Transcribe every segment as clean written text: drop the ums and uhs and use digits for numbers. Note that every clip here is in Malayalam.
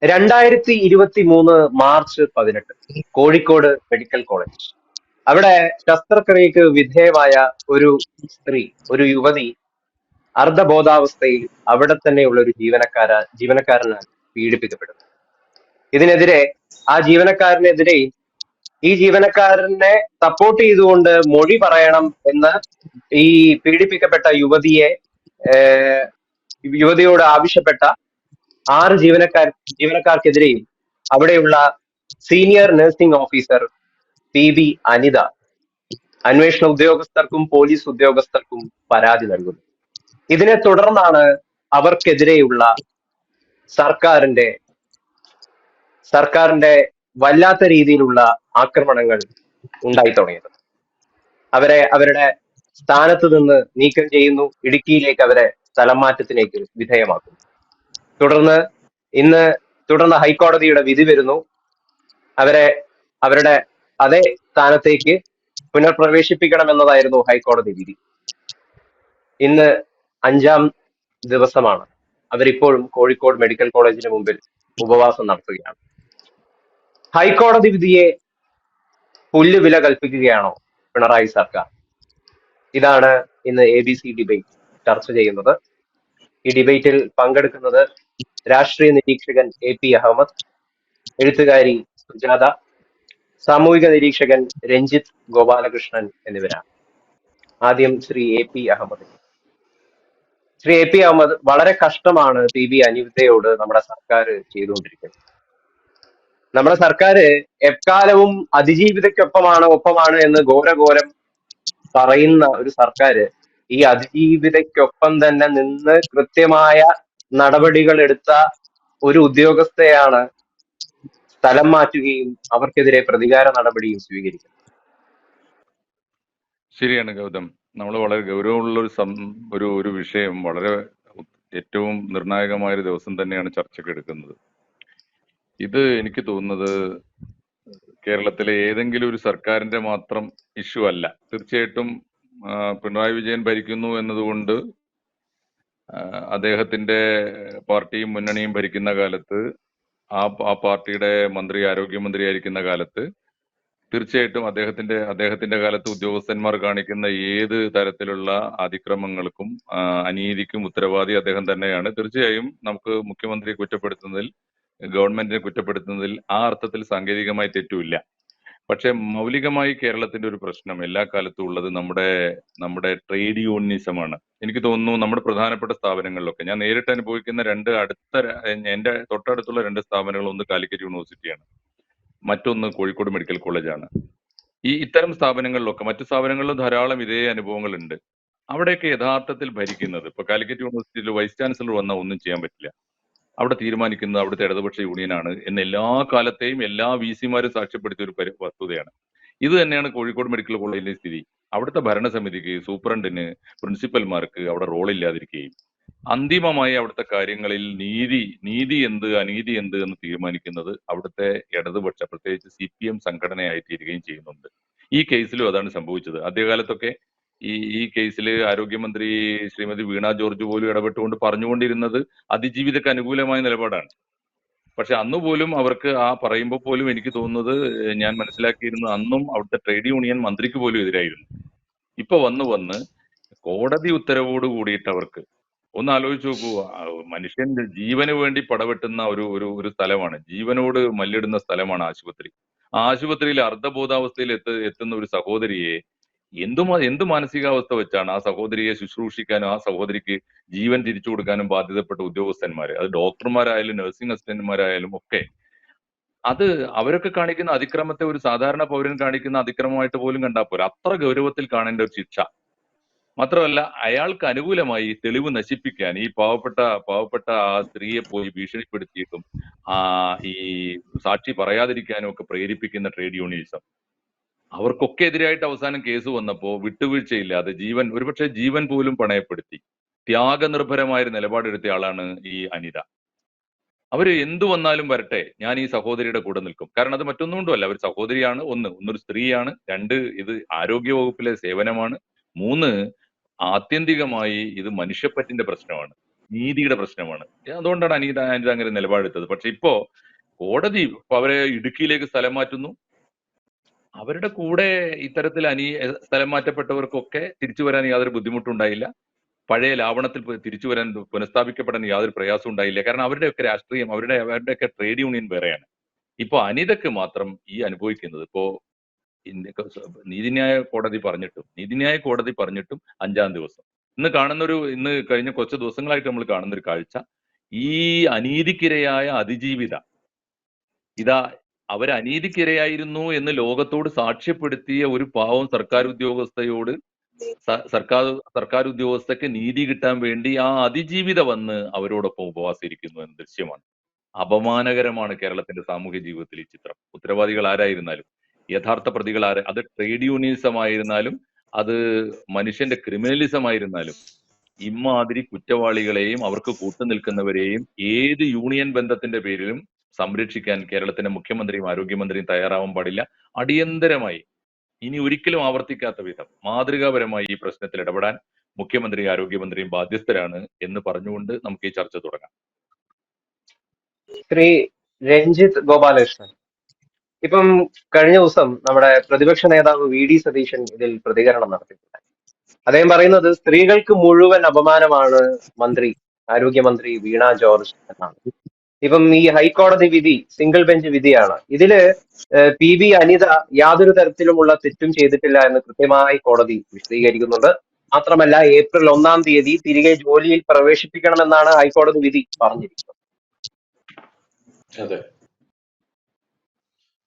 2023 മാർച്ച് 18 കോഴിക്കോട് മെഡിക്കൽ കോളേജ്. അവിടെ ശസ്ത്രക്രിയക്ക് വിധേയമായ ഒരു സ്ത്രീ, ഒരു യുവതി അർദ്ധബോധാവസ്ഥയിൽ അവിടെ തന്നെയുള്ള ഒരു ജീവനക്കാരനാൽ പീഡിപ്പിക്കപ്പെടുന്നു. ഇതിനെതിരെ ആ ജീവനക്കാരനെതിരെയും ഈ ജീവനക്കാരനെ സപ്പോർട്ട് ചെയ്തുകൊണ്ട് മൊഴി പറയണം എന്ന് ഈ പീഡിപ്പിക്കപ്പെട്ട ഏർ, യുവതിയോട് ആവശ്യപ്പെട്ട 6 ജീവനക്കാർക്കെതിരെയും അവിടെയുള്ള senior nursing officer P Anitha അന്വേഷണ ഉദ്യോഗസ്ഥർക്കും പോലീസ് ഉദ്യോഗസ്ഥർക്കും പരാതി നൽകുന്നു. ഇതിനെ തുടർന്നാണ് അവർക്കെതിരെയുള്ള സർക്കാരിന്റെ സർക്കാരിന്റെ വല്ലാത്ത രീതിയിലുള്ള ആക്രമണങ്ങൾ ഉണ്ടായി തുടങ്ങിയത്. അവരെ അവരുടെ സ്ഥാനത്ത് നിന്ന് നീക്കം ചെയ്യുന്നു, ഇടുക്കിയിലേക്ക് അവരെ സ്ഥലം മാറ്റത്തിലേക്ക് വിധേയമാക്കുന്നു. തുടർന്ന് ഇന്ന് ഹൈക്കോടതിയുടെ വിധി വരുന്നു. അവരെ അവരുടെ അതേ സ്ഥാനത്തേക്ക് പുനർപ്രവേശിപ്പിക്കണമെന്നതായിരുന്നു ഹൈക്കോടതി വിധി. ഇന്ന് 5ാം ദിവസമാണ്. അവരിപ്പോഴും കോഴിക്കോട് മെഡിക്കൽ കോളേജിന് മുമ്പിൽ ഉപവാസം നടത്തുകയാണ്. ഹൈക്കോടതി വിധിയെ പുല്ലുവില കൽപ്പിക്കുകയാണോ പിണറായി സർക്കാർ? ഇതാണ് ഇന്ന് ABC ഡിബേറ്റ് ചർച്ച ചെയ്യുന്നത്. ഈ ഡിബേറ്റിൽ പങ്കെടുക്കുന്നത് രാഷ്ട്രീയ നിരീക്ഷകൻ AP അഹമ്മദ്, എഴുത്തുകാരി സുജാത, സാമൂഹിക നിരീക്ഷകൻ രഞ്ജിത്ത് ഗോപാലകൃഷ്ണൻ എന്നിവരാണ്. ആദ്യം ശ്രീ AP അഹമ്മദ്. ശ്രീ AP അഹമ്മദ്, വളരെ കഷ്ടമാണ് PB അനിതയോട് നമ്മുടെ സർക്കാർ ചെയ്തുകൊണ്ടിരിക്കുന്നത്. നമ്മുടെ സർക്കാർ എക്കാലവും ഒപ്പമാണ് എന്ന് ഘോരഘോരം പറയുന്ന ഒരു സർക്കാർ ഈ അതിജീവിതയ്ക്കൊപ്പം തന്നെ നിന്ന് കൃത്യമായ നടപടികൾ എടുത്ത ഒരു ഉദ്യോഗസ്ഥയാണ് സ്ഥലം മാറ്റുകയും അവർക്കെതിരെ പ്രതികാര നടപടിയും സ്വീകരിക്കുന്നത്. ശരിയാണ് ഗൗതം. നമ്മൾ വളരെ ഗൗരവമുള്ള ഒരു വിഷയം, വളരെ ഏറ്റവും നിർണായകമായ ഒരു ദിവസം തന്നെയാണ് ചർച്ചയ്ക്ക് എടുക്കുന്നത്. ഇത് എനിക്ക് തോന്നുന്നത് കേരളത്തിലെ ഏതെങ്കിലും ഒരു സർക്കാരിന്റെ മാത്രം ഇഷ്യൂ അല്ല. തീർച്ചയായിട്ടും പിണറായി വിജയൻ ഭരിക്കുന്നു എന്നതുകൊണ്ട് അദ്ദേഹത്തിന്റെ പാർട്ടിയും മുന്നണിയും ഭരിക്കുന്ന കാലത്ത്, ആ പാർട്ടിയുടെ ആരോഗ്യമന്ത്രിയായിരിക്കുന്ന കാലത്ത് തീർച്ചയായിട്ടും അദ്ദേഹത്തിന്റെ കാലത്ത് ഉദ്യോഗസ്ഥന്മാർ കാണിക്കുന്ന ഏത് തരത്തിലുള്ള അതിക്രമങ്ങൾക്കും അനീതിക്കും ഉത്തരവാദി അദ്ദേഹം തന്നെയാണ്. തീർച്ചയായും നമുക്ക് മുഖ്യമന്ത്രിയെ കുറ്റപ്പെടുത്തുന്നതിൽ, ഗവൺമെന്റിനെ കുറ്റപ്പെടുത്തുന്നതിൽ ആ അർത്ഥത്തിൽ സാങ്കേതികമായി തെറ്റുമില്ല. പക്ഷെ മൗലികമായി കേരളത്തിന്റെ ഒരു പ്രശ്നം എല്ലാ കാലത്തും ഉള്ളത് നമ്മുടെ ട്രേഡ് യൂണിയനിസമാണ്. എനിക്ക് തോന്നുന്നു നമ്മുടെ പ്രധാനപ്പെട്ട സ്ഥാപനങ്ങളിലൊക്കെ ഞാൻ നേരിട്ട് അനുഭവിക്കുന്ന എന്റെ തൊട്ടടുത്തുള്ള 2 സ്ഥാപനങ്ങൾ, ഒന്ന് കാലിക്കറ്റ് യൂണിവേഴ്സിറ്റിയാണ്, മറ്റൊന്ന് കോഴിക്കോട് മെഡിക്കൽ കോളേജാണ്. ഇത്തരം സ്ഥാപനങ്ങളിലൊക്കെ, മറ്റു സ്ഥാപനങ്ങളിലും ധാരാളം ഇതേ അനുഭവങ്ങളുണ്ട്. അവിടെയൊക്കെ യഥാർത്ഥത്തിൽ ഭരിക്കുന്നത്, ഇപ്പൊ കാലിക്കറ്റ് യൂണിവേഴ്സിറ്റിയിൽ വൈസ് ചാൻസലർ വന്നാൽ ഒന്നും ചെയ്യാൻ പറ്റില്ല. അവിടെ തീരുമാനിക്കുന്നത് അവിടുത്തെ ഇടതുപക്ഷ യൂണിയനാണ് എന്ന് എല്ലാ കാലത്തെയും എല്ലാ VC-മാരും സാക്ഷ്യപ്പെടുത്തിയ ഒരു വസ്തുതയാണ്. ഇത് തന്നെയാണ് കോഴിക്കോട് മെഡിക്കൽ കോളേജിലെ സ്ഥിതി. അവിടുത്തെ ഭരണസമിതിക്ക്, സൂപ്രണ്ടിന്, പ്രിൻസിപ്പൽമാർക്ക് അവിടെ റോളില്ലാതിരിക്കുകയും അന്തിമമായി അവിടുത്തെ കാര്യങ്ങളിൽ നീതി എന്ത് അനീതി എന്ത് എന്ന് തീരുമാനിക്കുന്നത് അവിടുത്തെ ഇടതുപക്ഷ, പ്രത്യേകിച്ച് CPM സംഘടനയായി തീരുകയും ചെയ്യുന്നുണ്ട്. ഈ കേസിലും അതാണ് സംഭവിച്ചത്. ആദ്യകാലത്തൊക്കെ ഈ കേസിൽ ആരോഗ്യമന്ത്രി ശ്രീമതി വീണ ജോർജ് പോലും ഇടപെട്ടുകൊണ്ട് പറഞ്ഞുകൊണ്ടിരുന്നത് അതിജീവിതക്ക് അനുകൂലമായ നിലപാടാണ്. പക്ഷെ അന്ന് പോലും അവർക്ക് പറയുമ്പോൾ പോലും എനിക്ക് തോന്നുന്നത്, ഞാൻ മനസ്സിലാക്കിയിരുന്നത്, അന്നും അവിടുത്തെ ട്രേഡ് യൂണിയൻ മന്ത്രിക്ക് പോലും എതിരായിരുന്നു. ഇപ്പൊ വന്ന് കോടതി ഉത്തരവോട് കൂടിയിട്ട് അവർക്ക് ഒന്ന് ആലോചിച്ച് നോക്കൂ, മനുഷ്യന്റെ ജീവന് വേണ്ടി പടവെട്ടുന്ന ഒരു സ്ഥലമാണ്, ജീവനോട് മല്ലിടുന്ന സ്ഥലമാണ് ആശുപത്രി. ആശുപത്രിയിൽ അർദ്ധബോധാവസ്ഥയിൽ എത്തുന്ന ഒരു സഹോദരിയെ എന്ത് മാനസികാവസ്ഥ വെച്ചാണ് ആ സഹോദരിയെ ശുശ്രൂഷിക്കാനും ആ സഹോദരിക്ക് ജീവൻ തിരിച്ചു കൊടുക്കാനും ബാധ്യതപ്പെട്ട ഉദ്യോഗസ്ഥന്മാര്, അത് ഡോക്ടർമാരായാലും നഴ്സിംഗ് അസിസ്റ്റന്റുമാരായാലും ഒക്കെ, അവരൊക്കെ കാണിക്കുന്ന അതിക്രമത്തെ ഒരു സാധാരണ പൗരൻ കാണിക്കുന്ന അതിക്രമമായിട്ട് പോലും കണ്ടാൽ പോരാ, അത്ര ഗൗരവത്തിൽ കാണേണ്ട ഒരു ശിക്ഷ. മാത്രമല്ല, അയാൾക്ക് അനുകൂലമായി തെളിവ് നശിപ്പിക്കാൻ ഈ പാവപ്പെട്ട ആ സ്ത്രീയെ പോയി ഭീഷണിപ്പെടുത്തിയിട്ടും ഈ സാക്ഷി പറയാതിരിക്കാനും ഒക്കെ പ്രേരിപ്പിക്കുന്ന ട്രേഡ് യൂണിയനിസം, അവർക്കൊക്കെ എതിരായിട്ട് അവസാനം കേസ് വന്നപ്പോ വിട്ടുവീഴ്ചയില്ലാതെ ഒരുപക്ഷെ ജീവൻ പോലും പണയപ്പെടുത്തി ത്യാഗനിർഭരമായ ഒരു നിലപാടെടുത്ത ആളാണ് ഈ അനിത. അവര് എന്തു വന്നാലും വരട്ടെ, ഞാൻ ഈ സഹോദരിയുടെ കൂടെ നിൽക്കും. കാരണം അത് മറ്റൊന്നും കൊണ്ടുമല്ല, അവർ സഹോദരിയാണ്, ഒന്നൊരു സ്ത്രീയാണ്, 2 ഇത് ആരോഗ്യ വകുപ്പിലെ സേവനമാണ്, 3 ആത്യന്തികമായി ഇത് മനുഷ്യപ്പറ്റിന്റെ പ്രശ്നമാണ്. നീതിയുടെ പ്രശ്നമാണ്. അതുകൊണ്ടാണ് അനിത അങ്ങനെ നിലപാടെടുത്തത്. പക്ഷെ ഇപ്പോ കോടതി അവരെ ഇടുക്കിയിലേക്ക് സ്ഥലം മാറ്റുന്നു. അവരുടെ കൂടെ ഇത്തരത്തിൽ സ്ഥലം മാറ്റപ്പെട്ടവർക്കൊക്കെ തിരിച്ചു വരാൻ യാതൊരു ബുദ്ധിമുട്ടുണ്ടായില്ല. പഴയ ലാവണത്തിൽ തിരിച്ചു വരാൻ പുനഃസ്ഥാപിക്കപ്പെടാൻ യാതൊരു പ്രയാസം ഉണ്ടായില്ല. കാരണം അവരുടെയൊക്കെ രാഷ്ട്രീയം അവരുടെയൊക്കെ ട്രേഡ് യൂണിയൻ വേറെയാണ്. ഇപ്പൊ അനിതക്ക് മാത്രം ഈ അനുഭവിക്കുന്നത് ഇപ്പോ നീതിന്യായ കോടതി പറഞ്ഞിട്ടും 5-ാം ദിവസം ഇന്ന് കഴിഞ്ഞ കുറച്ച് ദിവസങ്ങളായിട്ട് നമ്മൾ കാണുന്ന ഒരു കാഴ്ച, ഈ അനീതിക്കിരയായ അതിജീവിത ഇതാ അവർ അനീതിക്കിരയായിരുന്നു എന്ന് ലോകത്തോട് സാക്ഷ്യപ്പെടുത്തിയ ഒരു പാവം സർക്കാർ ഉദ്യോഗസ്ഥക്ക് നീതി കിട്ടാൻ വേണ്ടി ആ അതിജീവിത വന്ന് അവരോടൊപ്പം ഉപവാസിരിക്കുന്നു എന്ന ദൃശ്യമാണ്. അപമാനകരമാണ് കേരളത്തിന്റെ സാമൂഹ്യ ജീവിതത്തിൽ ഈ ചിത്രം. ഉത്തരവാദികൾ ആരായിരുന്നാലും, യഥാർത്ഥ പ്രതികൾ അത് ട്രേഡ് യൂണിയനിസം ആയിരുന്നാലും, അത് മനുഷ്യന്റെ ക്രിമിനലിസം ആയിരുന്നാലും, ഇമ്മാതിരി കുറ്റവാളികളെയും അവർക്ക് കൂട്ടുനിൽക്കുന്നവരെയും ഏത് യൂണിയൻ ബന്ധത്തിന്റെ പേരിലും സംരക്ഷിക്കാൻ കേരളത്തിന്റെ മുഖ്യമന്ത്രിയും ആരോഗ്യമന്ത്രിയും തയ്യാറാവാൻ പാടില്ല. അടിയന്തരമായി ഇനി ഒരിക്കലും ആവർത്തിക്കാത്ത വിധം മാതൃകാപരമായി ഈ പ്രശ്നത്തിൽ ഇടപെടാൻ മുഖ്യമന്ത്രിയും ആരോഗ്യമന്ത്രിയും ബാധ്യസ്ഥരാണ് എന്ന് പറഞ്ഞുകൊണ്ട് നമുക്ക് ഈ ചർച്ച തുടങ്ങാം. ശ്രീ രഞ്ജിത്ത് ഗോപാലകൃഷ്ണൻ, ഇപ്പം കഴിഞ്ഞ ദിവസം നമ്മുടെ പ്രതിപക്ഷ നേതാവ് VD സതീശൻ ഇതിൽ പ്രതികരണം നടത്തിയിട്ടുണ്ട്. അദ്ദേഹം പറയുന്നത് സ്ത്രീകൾക്ക് മുഴുവൻ അപമാനമാണ് ആരോഗ്യമന്ത്രി വീണ ജോർജ് എന്നാണ്. ഇപ്പം ഈ ഹൈക്കോടതി വിധി സിംഗിൾ ബെഞ്ച് വിധിയാണ്. ഇതില് PB അനിത യാതൊരു തരത്തിലുമുള്ള തെറ്റും ചെയ്തിട്ടില്ല എന്ന് കൃത്യമായി കോടതി വിശദീകരിക്കുന്നുണ്ട്. മാത്രമല്ല ഏപ്രിൽ 1-ാം തീയതി തിരികെ ജോലിയിൽ പ്രവേശിപ്പിക്കണമെന്നാണ് ഹൈക്കോടതി വിധി പറഞ്ഞിരിക്കുന്നത്. അതെ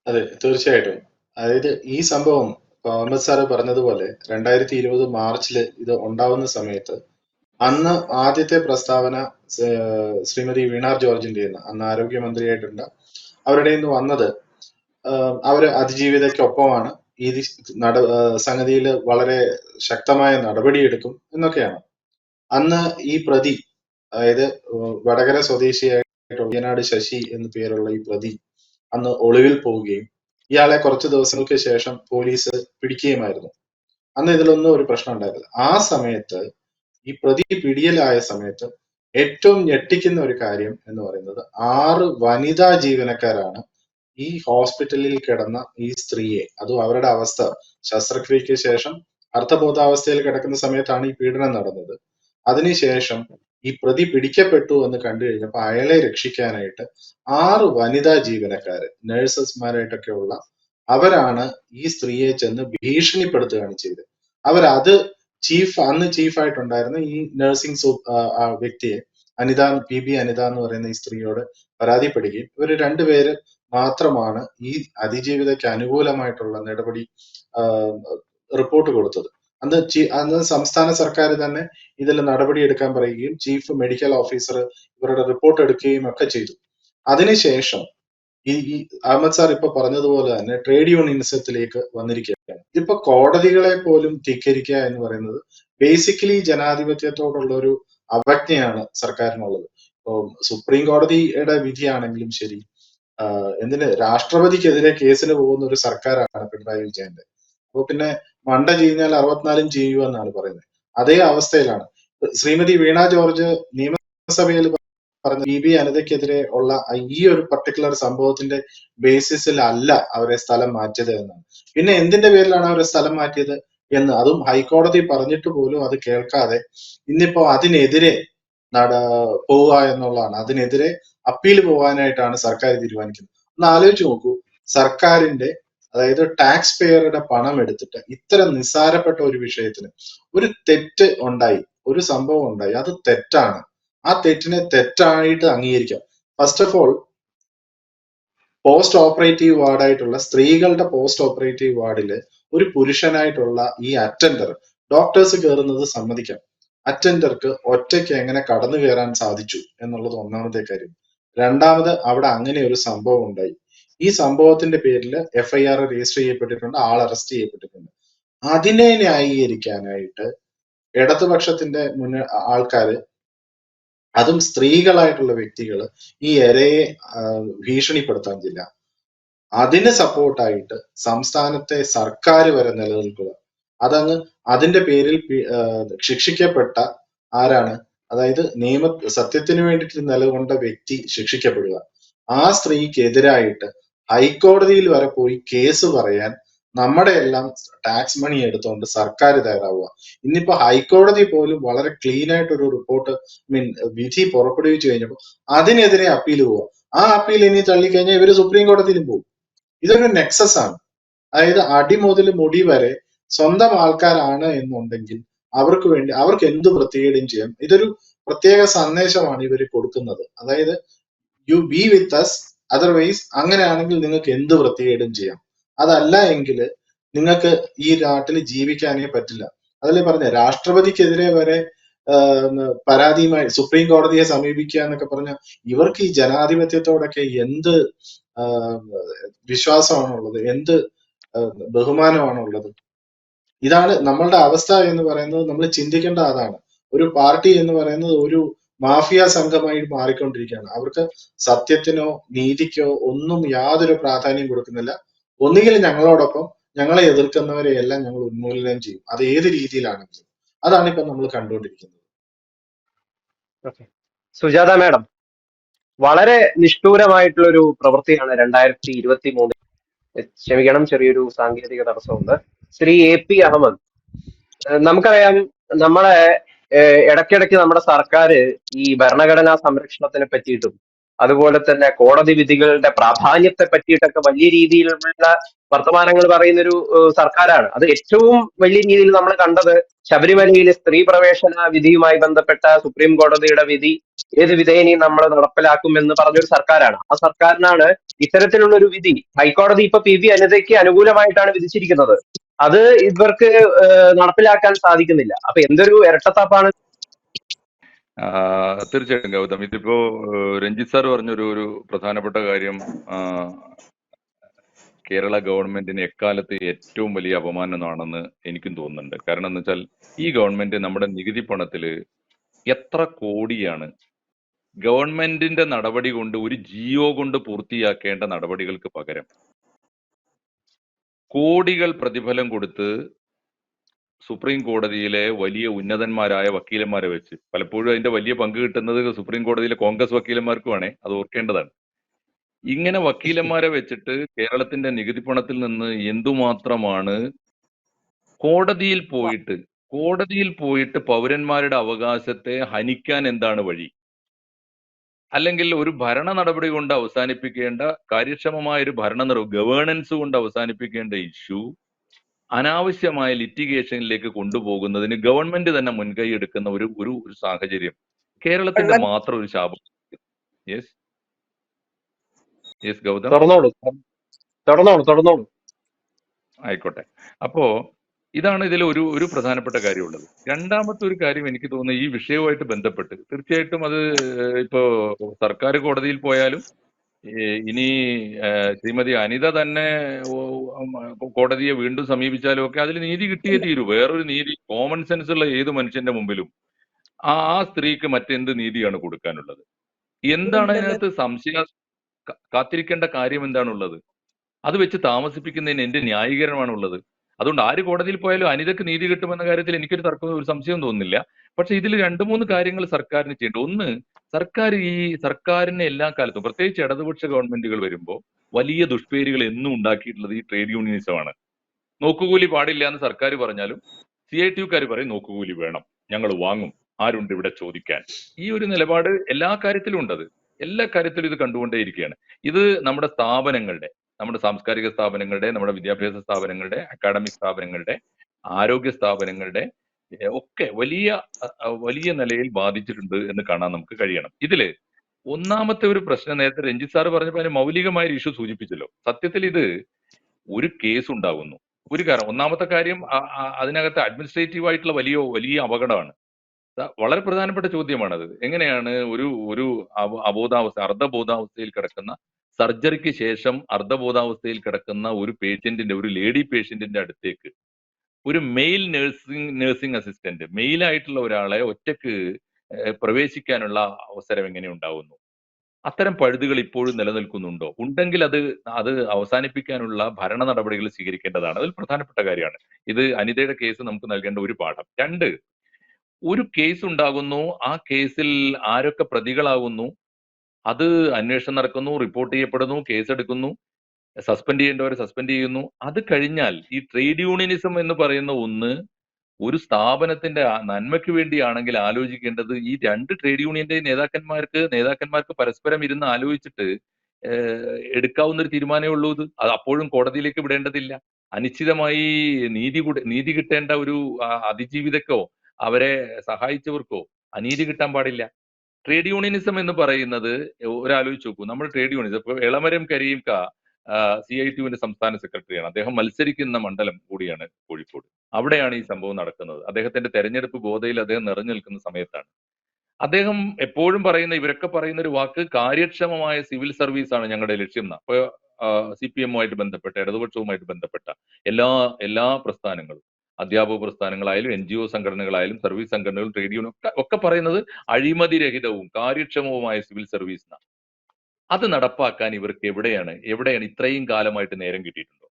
അതെ തീർച്ചയായിട്ടും. അതായത് ഈ സംഭവം അഹമ്മദ് സാറ് പറഞ്ഞതുപോലെ 2020 മാർച്ചില് ഇത് ഉണ്ടാവുന്ന സമയത്ത് അന്ന് ആദ്യത്തെ പ്രസ്താവന ശ്രീമതി വീണ ജോർജിന്റെ അന്ന് ആരോഗ്യമന്ത്രിയായിട്ടുണ്ട് അവരുടെ നിന്ന് വന്നത് അവര് അതിജീവിതയ്ക്കൊപ്പമാണ് ഈ സംഗതിയിൽ വളരെ ശക്തമായ നടപടിയെടുക്കും എന്നൊക്കെയാണ്. അന്ന് ഈ പ്രതി, അതായത് വടകര സ്വദേശിയായിട്ടുള്ള ഉയ്യനാട് ശശി എന്നു പേരുള്ള ഈ പ്രതി അന്ന് ഒളിവിൽ പോവുകയും ഇയാളെ കുറച്ച് ദിവസങ്ങൾക്ക് ശേഷം പോലീസ് പിടിക്കുകയുമായിരുന്നു. അന്ന് ഇതിലൊന്നും ഒരു പ്രശ്നം ഉണ്ടായിരുന്നില്ല. ആ സമയത്ത് ഈ പ്രതി പിടിയിലായ സമയത്ത് ഏറ്റവും ഞെട്ടിക്കുന്ന ഒരു കാര്യം എന്ന് പറയുന്നത് 6 വനിതാ ജീവനക്കാരാണ് ഈ ഹോസ്പിറ്റലിൽ കിടന്ന ഈ സ്ത്രീയെ, അതും അവരുടെ അവസ്ഥ ശസ്ത്രക്രിയയ്ക്ക് ശേഷം അർത്ഥബോധാവസ്ഥയിൽ കിടക്കുന്ന സമയത്താണ് ഈ പീഡനം നടന്നത്. അതിനുശേഷം ഈ പ്രതി പിടിക്കപ്പെട്ടു എന്ന് കണ്ടു കഴിഞ്ഞപ്പോൾ അയാളെ രക്ഷിക്കാനായിട്ട് 6 വനിതാ ജീവനക്കാര്, നഴ്സസ്മാരായിട്ടൊക്കെ ഉള്ള അവരാണ് ഈ സ്ത്രീയെ ചെന്ന് ഭീഷണിപ്പെടുത്തുകയാണ് ചെയ്തത്. അവരത് അന്ന് ചീഫായിട്ടുണ്ടായിരുന്ന ഈ നഴ്സിംഗ് വ്യക്തിയെ PB അനിത എന്ന് പറയുന്ന ഈ സ്ത്രീയോട് പരാതിപ്പെടുകയും ഇവര് രണ്ടുപേര് മാത്രമാണ് ഈ അതിജീവിതയ്ക്ക് അനുകൂലമായിട്ടുള്ള നടപടി റിപ്പോർട്ട് കൊടുത്തത്. അന്ന് സംസ്ഥാന സർക്കാർ തന്നെ ഇതിൽ നടപടി എടുക്കാൻ പറയുകയും ചീഫ് മെഡിക്കൽ ഓഫീസർ ഇവരുടെ റിപ്പോർട്ട് എടുക്കുകയും ഒക്കെ ചെയ്തു. അതിനുശേഷം ഈ അഹമ്മദ് സാർ ഇപ്പൊ പറഞ്ഞതുപോലെ തന്നെ ട്രേഡ് യൂണിയനിസത്തിലേക്ക് വന്നിരിക്കുകയാണ്. ഇതിപ്പോ കോടതികളെ പോലും ധിക്കരിക്കുക എന്ന് പറയുന്നത് ബേസിക്കലി ജനാധിപത്യത്തോടുള്ള ഒരു അവജ്ഞയാണ് സർക്കാരിനുള്ളത്. ഇപ്പൊ സുപ്രീം കോടതിയുടെ വിധിയാണെങ്കിലും ശരി, എന്തിന് രാഷ്ട്രപതിക്കെതിരെ കേസിന് പോകുന്ന ഒരു സർക്കാരാണ് പിണറായി വിജയന്റെ. അപ്പൊ പിന്നെ മണ്ട ചെയ്യുന്നാൽ 64 ചെയ്യുക എന്നാണ് പറയുന്നത്. അതേ അവസ്ഥയിലാണ് ശ്രീമതി വീണ ജോർജ് നിയമസഭയിൽ പറഞ്ഞ PB അനിതയ്ക്കെതിരെ ഉള്ള ഈ ഒരു പർട്ടിക്കുലർ സംഭവത്തിന്റെ ബേസിസിൽ അല്ല അവരെ സ്ഥലം മാറ്റിയത് എന്നാണ്. പിന്നെ എന്തിന്റെ പേരിലാണ് അവരെ സ്ഥലം മാറ്റിയത് എന്ന് അതും ഹൈക്കോടതി പറഞ്ഞിട്ട് പോലും അത് കേൾക്കാതെ ഇന്നിപ്പോ അതിനെതിരെ പോവുക എന്നുള്ളതാണ്. അതിനെതിരെ അപ്പീൽ പോകാനായിട്ടാണ് സർക്കാർ തീരുമാനിക്കുന്നത്. ഒന്ന് ആലോചിച്ച് നോക്കൂ, സർക്കാരിന്റെ അതായത് ടാക്സ് പേയറുടെ പണം എടുത്തിട്ട് ഇത്തരം നിസ്സാരപ്പെട്ട ഒരു വിഷയത്തിന് ഒരു തെറ്റ് ഉണ്ടായി, ഒരു സംഭവം ഉണ്ടായി, അത് തെറ്റാണ്. ആ തെറ്റിനെ തെറ്റായിട്ട് അംഗീകരിക്കാം. First of all post operative വാർഡായിട്ടുള്ള സ്ത്രീകളുടെ പോസ്റ്റ് ഓപ്പറേറ്റീവ് വാർഡില് ഒരു പുരുഷനായിട്ടുള്ള ഈ അറ്റൻഡർ, ഡോക്ടേഴ്സ് കയറുന്നത് സമ്മതിക്കാം. അറ്റൻഡർക്ക് ഒറ്റയ്ക്ക് എങ്ങനെ കടന്നു കയറാൻ സാധിച്ചു എന്നുള്ളത് ഒന്നാമത്തെ കാര്യം. രണ്ടാമത് അവിടെ അങ്ങനെ ഒരു സംഭവം ഉണ്ടായി. ഈ സംഭവത്തിന്റെ പേരിൽ FIR രജിസ്റ്റർ ചെയ്യപ്പെട്ടിട്ടുണ്ട്, ആൾ അറസ്റ്റ് ചെയ്യപ്പെട്ടിട്ടുണ്ട്. അതിനെ ന്യായീകരിക്കാനായിട്ട് ഇടതുപക്ഷത്തിന്റെ ആൾക്കാര്, അതും സ്ത്രീകളായിട്ടുള്ള വ്യക്തികൾ ഈ ഇരയെ ഭീഷണിപ്പെടുത്താൻ ചെല്ല, അതിന് സപ്പോർട്ടായിട്ട് സംസ്ഥാനത്തെ സർക്കാർ വരെ നിലനിൽക്കുക. അതിന്റെ പേരിൽ ശിക്ഷിക്കപ്പെട്ട ആരാണ്? അതായത് സത്യത്തിന് വേണ്ടിയിട്ട് നിലകൊണ്ട വ്യക്തി ശിക്ഷിക്കപ്പെടുക. ആ സ്ത്രീക്കെതിരായിട്ട് ഹൈക്കോടതിയിൽ വരെ പോയി കേസ് പറയാൻ നമ്മുടെ എല്ലാം ടാക്സ് മണി എടുത്തുകൊണ്ട് സർക്കാർ തയ്യാറാവുക. ഇന്നിപ്പോ ഹൈക്കോടതി പോലും വളരെ ക്ലീൻ ആയിട്ട് ഒരു റിപ്പോർട്ട് വിധി പുറപ്പെടുവിച്ചു കഴിഞ്ഞപ്പോൾ അതിനെതിരെ അപ്പീൽ പോവുക. ആ അപ്പീൽ ഇനി തള്ളിക്കഴിഞ്ഞാൽ ഇവര് സുപ്രീം കോടതിയിലും പോകും. ഇതൊരു നെക്സസ് ആണ്. അതായത് അടി മുതൽ മുടി വരെ സ്വന്തം ആൾക്കാരാണ് എന്നുണ്ടെങ്കിൽ അവർക്ക് എന്ത് വൃത്തികേടും ചെയ്യാം. ഇതൊരു പ്രത്യേക സന്ദേശമാണ് ഇവർ കൊടുക്കുന്നത്. അതായത് you be with us, otherwise അങ്ങനെയാണെങ്കിൽ നിങ്ങൾക്ക് എന്ത് വൃത്തികേടും ചെയ്യാം. അതല്ല എങ്കിൽ നിങ്ങൾക്ക് ഈ നാട്ടിൽ ജീവിക്കാനേ പറ്റില്ല. അതല്ലേ പറഞ്ഞ രാഷ്ട്രപതിക്കെതിരെ വരെ പരാതിയുമായി സുപ്രീം കോടതിയെ സമീപിക്കുക എന്നൊക്കെ പറഞ്ഞ ഇവർക്ക് ഈ ജനാധിപത്യത്തോടൊക്കെ എന്ത് വിശ്വാസമാണുള്ളത്, എന്ത് ബഹുമാനമാണുള്ളത്? ഇതാണ് നമ്മളുടെ അവസ്ഥ എന്ന് പറയുന്നത്. നമ്മൾ ചിന്തിക്കേണ്ട അതാണ്. ഒരു പാർട്ടി എന്ന് പറയുന്നത് ഒരു മാഫിയ സംഘമായി മാറിക്കൊണ്ടിരിക്കുകയാണ്. അവർക്ക് സത്യത്തിനോ നീതിക്കോ ഒന്നും യാതൊരു പ്രാധാന്യം കൊടുക്കുന്നില്ല. ഒന്നുകിൽ ഞങ്ങളോടൊപ്പം, ഞങ്ങളെ എതിർക്കുന്നവരെ എല്ലാം ഞങ്ങൾ ഉന്മൂലനം ചെയ്യും. അത് ഏത് രീതിയിലാണെങ്കിലും. അതാണ് ഇപ്പൊ നമ്മൾ കണ്ടുകൊണ്ടിരിക്കുന്നത്. സുജാത മാഡം, വളരെ നിഷ്ഠൂരമായിട്ടുള്ള ഒരു പ്രവൃത്തിയാണ് 2023, ക്ഷമിക്കണം ചെറിയൊരു സാങ്കേതിക തടസ്സമുണ്ട്, ശ്രീ AP അഹമ്മദ്. നമുക്കറിയാം, നമ്മളെ ഇടയ്ക്കിടയ്ക്ക് നമ്മുടെ സർക്കാർ ഈ ഭരണഘടനാ സംരക്ഷണത്തിനെ പറ്റിയിട്ടും അതുപോലെ തന്നെ കോടതി വിധികളുടെ പ്രാധാന്യത്തെ പറ്റിയിട്ടൊക്കെ വലിയ രീതിയിലുള്ള വർത്തമാനങ്ങൾ പറയുന്നൊരു സർക്കാരാണ്. അത് ഏറ്റവും വലിയ രീതിയിൽ നമ്മൾ കണ്ടത് ശബരിമലയിലെ സ്ത്രീ പ്രവേശന വിധിയുമായി ബന്ധപ്പെട്ട സുപ്രീം കോടതിയുടെ വിധി ഏത് വിധേനയും നമ്മൾ നടപ്പിലാക്കുമെന്ന് പറഞ്ഞൊരു സർക്കാരാണ്. ആ സർക്കാരിനാണ് ഇത്തരത്തിലുള്ള ഒരു വിധി ഹൈക്കോടതി ഇപ്പൊ PV അനിതയ്ക്ക് അനുകൂലമായിട്ടാണ് വിധിച്ചിരിക്കുന്നത്. അത് ഇവർക്ക് നടപ്പിലാക്കാൻ സാധിക്കുന്നില്ല. അപ്പൊ എന്തൊരു ഇരട്ടത്താപ്പാണ്. തീർച്ചയായിട്ടും ഗൗതം, ഇതിപ്പോ രഞ്ജിത്ത് സാർ പറഞ്ഞൊരു പ്രധാനപ്പെട്ട കാര്യം, കേരള ഗവൺമെന്റിന് എക്കാലത്ത് ഏറ്റവും വലിയ അപമാനമാണെന്ന് എനിക്കും തോന്നുന്നുണ്ട്. കാരണം എന്ന് വെച്ചാൽ ഈ ഗവൺമെന്റ് നമ്മുടെ നികുതി പണത്തില് എത്ര കോടിയാണ് ഗവൺമെന്റിന്റെ നടപടി കൊണ്ട്, ഒരു ജിയോ കൊണ്ട് പൂർത്തിയാക്കേണ്ട നടപടികൾക്ക് പകരം കോടികൾ പ്രതിഫലം കൊടുത്ത് സുപ്രീം കോടതിയിലെ വലിയ ഉന്നതന്മാരായ വക്കീലന്മാരെ വെച്ച്, പലപ്പോഴും അതിന്റെ വലിയ പങ്ക് കിട്ടുന്നത് സുപ്രീം കോടതിയിലെ കോൺഗ്രസ് വക്കീലന്മാർക്കുമാണേ, അത് ഓർക്കേണ്ടതാണ്. ഇങ്ങനെ വക്കീലന്മാരെ വെച്ചിട്ട് കേരളത്തിന്റെ നികുതി പണത്തിൽ നിന്ന് എന്തുമാത്രമാണ് കോടതിയിൽ പോയിട്ട് പൗരന്മാരുടെ അവകാശത്തെ ഹനിക്കാൻ എന്താണ് വഴി? അല്ലെങ്കിൽ ഒരു ഭരണ നടപടി കൊണ്ട് അവസാനിപ്പിക്കേണ്ട, കാര്യക്ഷമമായ ഒരു ഗവേണൻസ് കൊണ്ട് അവസാനിപ്പിക്കേണ്ട ഇഷ്യൂ അനാവശ്യമായ ലിറ്റിഗേഷനിലേക്ക് കൊണ്ടുപോകുന്നതിന് ഗവൺമെന്റ് തന്നെ മുൻകൈ എടുക്കുന്ന ഒരു സാഹചര്യം കേരളത്തിന്റെ മാത്രം ഒരു ശാപം. യെസ് ഗൗതം, തുടർന്നോളൂ. ആയിക്കോട്ടെ. അപ്പോ ഇതാണ് ഇതിൽ ഒരു പ്രധാനപ്പെട്ട കാര്യമുള്ളത്. രണ്ടാമത്തെ ഒരു കാര്യം എനിക്ക് തോന്നുന്നു, ഈ വിഷയവുമായിട്ട് ബന്ധപ്പെട്ട് തീർച്ചയായിട്ടും അത് ഇപ്പോ സർക്കാർ കോടതിയിൽ പോയാലും ഇനി ശ്രീമതി അനിത തന്നെ കോടതിയെ വീണ്ടും സമീപിച്ചാലും ഒക്കെ അതിൽ നീതി കിട്ടിയേ തീരൂ. വേറൊരു നീതി കോമൺ സെൻസ് ഉള്ള ഏത് മനുഷ്യന്റെ മുമ്പിലും ആ സ്ത്രീക്ക് മറ്റെന്ത് നീതിയാണ് കൊടുക്കാനുള്ളത്? എന്താണ് അതിനകത്ത് കാത്തിരിക്കേണ്ട കാര്യം എന്താണുള്ളത്? അത് വെച്ച് താമസിപ്പിക്കുന്നതിന് എന്റെ ന്യായീകരണമാണുള്ളത്. അതുകൊണ്ട് ആര് കോടതിയിൽ പോയാലും അനിതക്ക് നീതി കിട്ടുമെന്ന കാര്യത്തിൽ എനിക്കൊരു ഒരു സംശയവും തോന്നുന്നില്ല. പക്ഷെ ഇതിൽ 2-3 കാര്യങ്ങൾ സർക്കാരിന് ചെയ്യേണ്ടത്. ഒന്ന്, സർക്കാരിനെ എല്ലാ കാലത്തും, പ്രത്യേകിച്ച് ഇടതുപക്ഷ ഗവൺമെന്റുകൾ വരുമ്പോൾ വലിയ ദുഷ്പേരുകൾ എന്നും ഉണ്ടാക്കിയിട്ടുള്ളത് ഈ ട്രേഡ് യൂണിയനിസമാണ്. നോക്കുകൂലി പാടില്ല എന്ന് സർക്കാർ പറഞ്ഞാലും CITUക്കാർ പറയും നോക്കുകൂലി വേണം, ഞങ്ങൾ വാങ്ങും, ആരുണ്ട് ഇവിടെ ചോദിക്കാൻ. ഈ ഒരു നിലപാട് എല്ലാ കാര്യത്തിലും ഉണ്ടത്. എല്ലാ കാര്യത്തിലും ഇത് കണ്ടുകൊണ്ടേയിരിക്കുകയാണ്. ഇത് നമ്മുടെ സാംസ്കാരിക സ്ഥാപനങ്ങളുടെ, നമ്മുടെ വിദ്യാഭ്യാസ സ്ഥാപനങ്ങളുടെ, അക്കാഡമിക് സ്ഥാപനങ്ങളുടെ, ആരോഗ്യ സ്ഥാപനങ്ങളുടെ ഒക്കെ വലിയ നിലയിൽ ബാധിച്ചിട്ടുണ്ട് എന്ന് കാണാൻ നമുക്ക് കഴിയണം. ഇതില് ഒന്നാമത്തെ ഒരു പ്രശ്നം, നേരത്തെ രഞ്ജിത്ത് സാറ് പറഞ്ഞപ്പോൾ അതിന് മൗലികമായ ഒരു ഇഷ്യൂ സൂചിപ്പിച്ചല്ലോ. സത്യത്തിൽ ഇത് ഒരു കേസ് ഉണ്ടാകുന്നു. ഒരു കാരണം, ഒന്നാമത്തെ കാര്യം അതിനകത്ത് അഡ്മിനിസ്ട്രേറ്റീവ് ആയിട്ടുള്ള വലിയ അപകടമാണ്. വളരെ പ്രധാനപ്പെട്ട ചോദ്യമാണത്. എങ്ങനെയാണ് ഒരു അർദ്ധബോധാവസ്ഥയിൽ കിടക്കുന്ന, സർജറിക്ക് ശേഷം അർദ്ധബോധാവസ്ഥയിൽ കിടക്കുന്ന ഒരു പേഷ്യന്റിന്റെ, ഒരു ലേഡി പേഷ്യന്റിന്റെ അടുത്തേക്ക് ഒരു മെയിൽ നഴ്സിംഗ് അസിസ്റ്റന്റ്, മെയിലായിട്ടുള്ള ഒരാളെ ഒറ്റക്ക് പ്രവേശിക്കാനുള്ള അവസരം എങ്ങനെ ഉണ്ടാവുന്നു? അത്തരം പഴുതുകൾ ഇപ്പോഴും നിലനിൽക്കുന്നുണ്ടോ? ഉണ്ടെങ്കിൽ അത് അവസാനിപ്പിക്കാനുള്ള ഭരണ നടപടികൾ സ്വീകരിക്കേണ്ടതാണ്. അതിൽ പ്രധാനപ്പെട്ട കാര്യമാണ്. ഇത് അനിതയുടെ കേസ് നമുക്ക് നൽകേണ്ട ഒരു പാഠം. 2, ഒരു കേസ് ഉണ്ടാകുന്നു, ആ കേസിൽ ആരൊക്കെ പ്രതികളാകുന്നു, അത് അന്വേഷണം നടക്കുന്നു, റിപ്പോർട്ട് ചെയ്യപ്പെടുന്നു, കേസെടുക്കുന്നു, സസ്പെൻഡ് ചെയ്യേണ്ടവരെ സസ്പെൻഡ് ചെയ്യുന്നു. അത് കഴിഞ്ഞാൽ ഈ ട്രേഡ് യൂണിയനിസം എന്ന് പറയുന്ന ഒന്ന് ഒരു സ്ഥാപനത്തിന്റെ നന്മയ്ക്ക് വേണ്ടിയാണെങ്കിൽ ആലോചിക്കേണ്ടത് ഈ രണ്ട് ട്രേഡ് യൂണിയന്റെ നേതാക്കന്മാർക്ക് പരസ്പരം ഇരുന്ന് ആലോചിച്ചിട്ട് എടുക്കാവുന്ന ഒരു തീരുമാനമേ ഉള്ളൂ ഇത്. അത് അപ്പോഴും കോടതിയിലേക്ക് വിടേണ്ടതില്ല. അനിശ്ചിതമായി നീതി കിട്ടേണ്ട ഒരു അതിജീവിതക്കോ അവരെ സഹായിച്ചവർക്കോ അനീതി കിട്ടാൻ പാടില്ല. ട്രേഡ് യൂണിയനിസം എന്ന് പറയുന്നത് ഒരാലോചിച്ച് നോക്കൂ. നമ്മൾ ട്രേഡ് യൂണിയനിസം ഇപ്പൊ എളമരം കരീം CITUവിന്റെ സംസ്ഥാന സെക്രട്ടറിയാണ്. അദ്ദേഹം മത്സരിക്കുന്ന മണ്ഡലം കൂടിയാണ് കോഴിക്കോട്. അവിടെയാണ് ഈ സംഭവം നടക്കുന്നത്. അദ്ദേഹത്തിന്റെ തെരഞ്ഞെടുപ്പ് ഗോതയിൽ അദ്ദേഹം നിറഞ്ഞു നിൽക്കുന്ന സമയത്താണ്. അദ്ദേഹം എപ്പോഴും ഇവരൊക്കെ പറയുന്ന ഒരു വാക്ക് കാര്യക്ഷമമായ സിവിൽ സർവീസ് ആണ് ഞങ്ങളുടെ ലക്ഷ്യം എന്നാ. അപ്പൊ CPM-ഉമായിട്ട് ബന്ധപ്പെട്ട ഇടതുപക്ഷവുമായിട്ട് ബന്ധപ്പെട്ട എല്ലാ പ്രസ്ഥാനങ്ങളും, അധ്യാപക പ്രസ്ഥാനങ്ങളായാലും NGO സംഘടനകളായാലും സർവീസ് സംഘടനകളും ട്രേഡ് യൂണിയൻ ഒക്കെ പറയുന്നത് അഴിമതിരഹിതവും കാര്യക്ഷമവുമായ സിവിൽ സർവീസ് എന്നാണ്. അത് നടപ്പാക്കാൻ ഇവർക്ക് എവിടെയാണ് ഇത്രയും കാലമായിട്ട് നേരം കിട്ടിയിട്ടുണ്ടോ?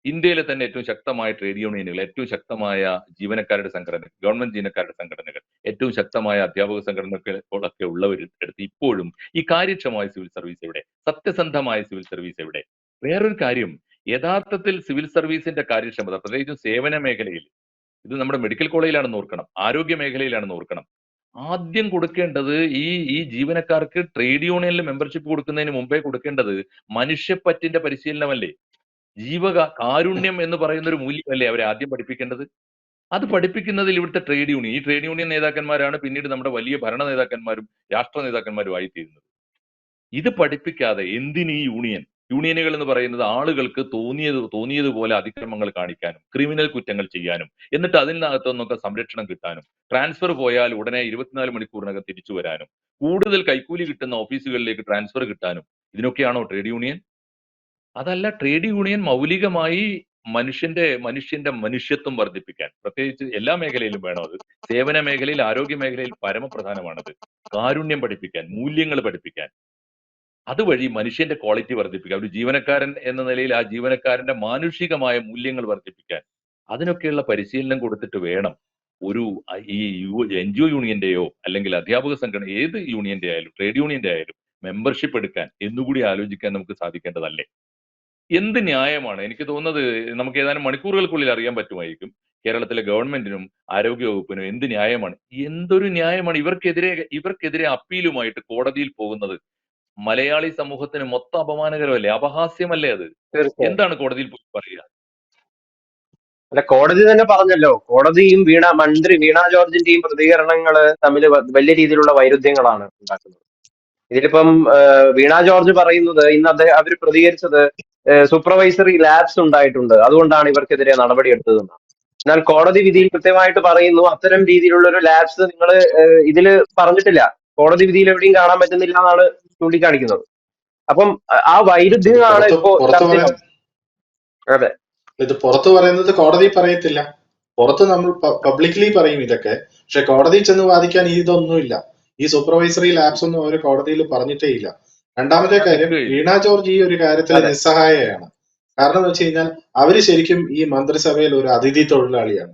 ഇന്ത്യയിലെ തന്നെ ഏറ്റവും ശക്തമായ ട്രേഡ് യൂണിയനുകൾ, ഏറ്റവും ശക്തമായ ജീവനക്കാരുടെ സംഘടനകൾ, ഗവൺമെന്റ് ജീവനക്കാരുടെ സംഘടനകൾ, ഏറ്റവും ശക്തമായ അധ്യാപക സംഘടനകളൊക്കെ ഉള്ളവരെടുത്ത് ഇപ്പോഴും ഈ കാര്യക്ഷമമായ സിവിൽ സർവീസ് എവിടെ? സത്യസന്ധമായ സിവിൽ സർവീസ് എവിടെ? വേറൊരു കാര്യം, യഥാർത്ഥത്തിൽ സിവിൽ സർവീസിന്റെ കാര്യക്ഷമത, പ്രത്യേകിച്ചും സേവന മേഖലയിൽ, ഇത് നമ്മുടെ മെഡിക്കൽ കോളേജിലാണെന്ന് ഓർക്കണം, ആരോഗ്യ മേഖലയിലാണെന്ന് ഓർക്കണം. ആദ്യം കൊടുക്കേണ്ടത് ഈ ജീവനക്കാർക്ക് ട്രേഡ് യൂണിയനിൽ മെമ്പർഷിപ്പ് കൊടുക്കുന്നതിന് മുമ്പേ കൊടുക്കേണ്ടത് മനുഷ്യപ്പറ്റിന്റെ പരിശീലനമല്ലേ? കാരുണ്യം എന്ന് പറയുന്ന ഒരു മൂല്യമല്ലേ അവരെ ആദ്യം പഠിപ്പിക്കേണ്ടത്? അത് പഠിപ്പിക്കുന്നതിൽ ഇവിടുത്തെ ഈ ട്രേഡ് യൂണിയൻ നേതാക്കന്മാരാണ് പിന്നീട് നമ്മുടെ വലിയ ഭരണ നേതാക്കന്മാരും രാഷ്ട്ര നേതാക്കന്മാരും ആയിത്തീരുന്നത്. ഇത് പഠിപ്പിക്കാതെ എന്തിന് ഈ യൂണിയനുകൾ എന്ന് പറയുന്നത് ആളുകൾക്ക് തോന്നിയതുപോലെ അതിക്രമങ്ങൾ കാണിക്കാനും ക്രിമിനൽ കുറ്റങ്ങൾ ചെയ്യാനും എന്നിട്ട് അതിനകത്തുനിന്നൊക്കെ സംരക്ഷണം കിട്ടാനും ട്രാൻസ്ഫർ പോയാൽ ഉടനെ 24 മണിക്കൂറിനകം തിരിച്ചു വരാനും കൂടുതൽ കൈക്കൂലി കിട്ടുന്ന ഓഫീസുകളിലേക്ക് ട്രാൻസ്ഫർ കിട്ടാനും ഇതിനൊക്കെയാണോ ട്രേഡ് യൂണിയൻ? അതല്ല. ട്രേഡ് യൂണിയൻ മൗലികമായി മനുഷ്യന്റെ മനുഷ്യത്വം വർദ്ധിപ്പിക്കാൻ, പ്രത്യേകിച്ച് എല്ലാ മേഖലയിലും വേണം അത്. സേവന മേഖലയിൽ, ആരോഗ്യ മേഖലയിൽ പരമപ്രധാനമാണത്. കാരുണ്യം പഠിപ്പിക്കാൻ, മൂല്യങ്ങൾ പഠിപ്പിക്കാൻ, അതുവഴി മനുഷ്യന്റെ ക്വാളിറ്റി വർദ്ധിപ്പിക്കാൻ, ഒരു ജീവനക്കാരൻ എന്ന നിലയിൽ ആ ജീവനക്കാരന്റെ മാനുഷികമായ മൂല്യങ്ങൾ വർദ്ധിപ്പിക്കാൻ അതിനൊക്കെയുള്ള പരിശീലനം കൊടുത്തിട്ട് വേണം ഒരു ഈ NGO യൂണിയന്റെയോ അല്ലെങ്കിൽ അധ്യാപക സംഘടന ഏത് യൂണിയന്റെ ആയാലും ട്രേഡ് യൂണിയന്റെ ആയാലും മെമ്പർഷിപ്പ് എടുക്കാൻ എന്നുകൂടി ആലോചിക്കാൻ നമുക്ക് സാധിക്കേണ്ടതല്ലേ? എന്ത് ന്യായമാണ്? എനിക്ക് തോന്നുന്നത് നമുക്ക് ഏതാനും മണിക്കൂറുകൾക്കുള്ളിൽ അറിയാൻ പറ്റുമായിരിക്കും. കേരളത്തിലെ ഗവൺമെന്റിനും ആരോഗ്യ വകുപ്പിനും എന്ത് ന്യായമാണ്? എന്തൊരു ന്യായമാണ്? ഇവർക്കെതിരെ അപ്പീലുമായിട്ട് കോടതിയിൽ പോകുന്നത് മലയാളി സമൂഹത്തിന് മൊത്തം അപമാനകരമല്ലേ? അപഹാസ്യമല്ലേ അത്? തീർച്ചയായും. എന്താണ് കോടതിയിൽ പോയി പറയുക? അല്ല, കോടതി തന്നെ പറഞ്ഞല്ലോ. കോടതിയും മന്ത്രി വീണ ജോർജിന്റെയും പ്രതികരണങ്ങൾ തമ്മിൽ വലിയ രീതിയിലുള്ള വൈരുദ്ധ്യങ്ങളാണ് ഉണ്ടാക്കുന്നത്. ഇതിലിപ്പം വീണ ജോർജ് പറയുന്നത് ഇന്ന് അവർ പ്രതികരിച്ചത് സൂപ്പർവൈസറി ലാബ്സ് ഉണ്ടായിട്ടുണ്ട്, അതുകൊണ്ടാണ് ഇവർക്കെതിരെ നടപടിയെടുത്തതെന്നാണ്. എന്നാൽ കോടതി വിധിയിൽ കൃത്യമായിട്ട് പറയുന്നു അത്തരം രീതിയിലുള്ള ഒരു ലാബ്സ് നിങ്ങൾ ഇതില് പറഞ്ഞിട്ടില്ല, കോടതി വിധിയിൽ എവിടെയും കാണാൻ പറ്റുന്നില്ല എന്നാണ് ചൂണ്ടിക്കാണിക്കുന്നത്. അപ്പം ആ വൈരുദ്ധ്യമാണ് ഇപ്പോ ചർച്ചയിൽ. അതെ, ഇത് പുറത്ത് പറയുന്നത് കോടതി പറയത്തില്ല. പുറത്ത് നമ്മൾ പബ്ലിക്കലി പറയും ഇതൊക്കെ, പക്ഷെ കോടതി ചെന്ന് വാദിക്കാൻ ഇതൊന്നുമില്ല. ഈ സൂപ്പർവൈസറി ലാബ്സ് ഒന്നും അവർ കോടതിയിൽ പറഞ്ഞിട്ടേ ഇല്ല. രണ്ടാമത്തെ കാര്യം, വീണ ജോർജ് ഈ ഒരു കാര്യത്തിൽ നിസ്സഹായയാണ്. കാരണം എന്ന് വെച്ച് കഴിഞ്ഞാൽ അവര് ശരിക്കും ഈ മന്ത്രിസഭയിൽ ഒരു അതിഥി തൊഴിലാളിയാണ്.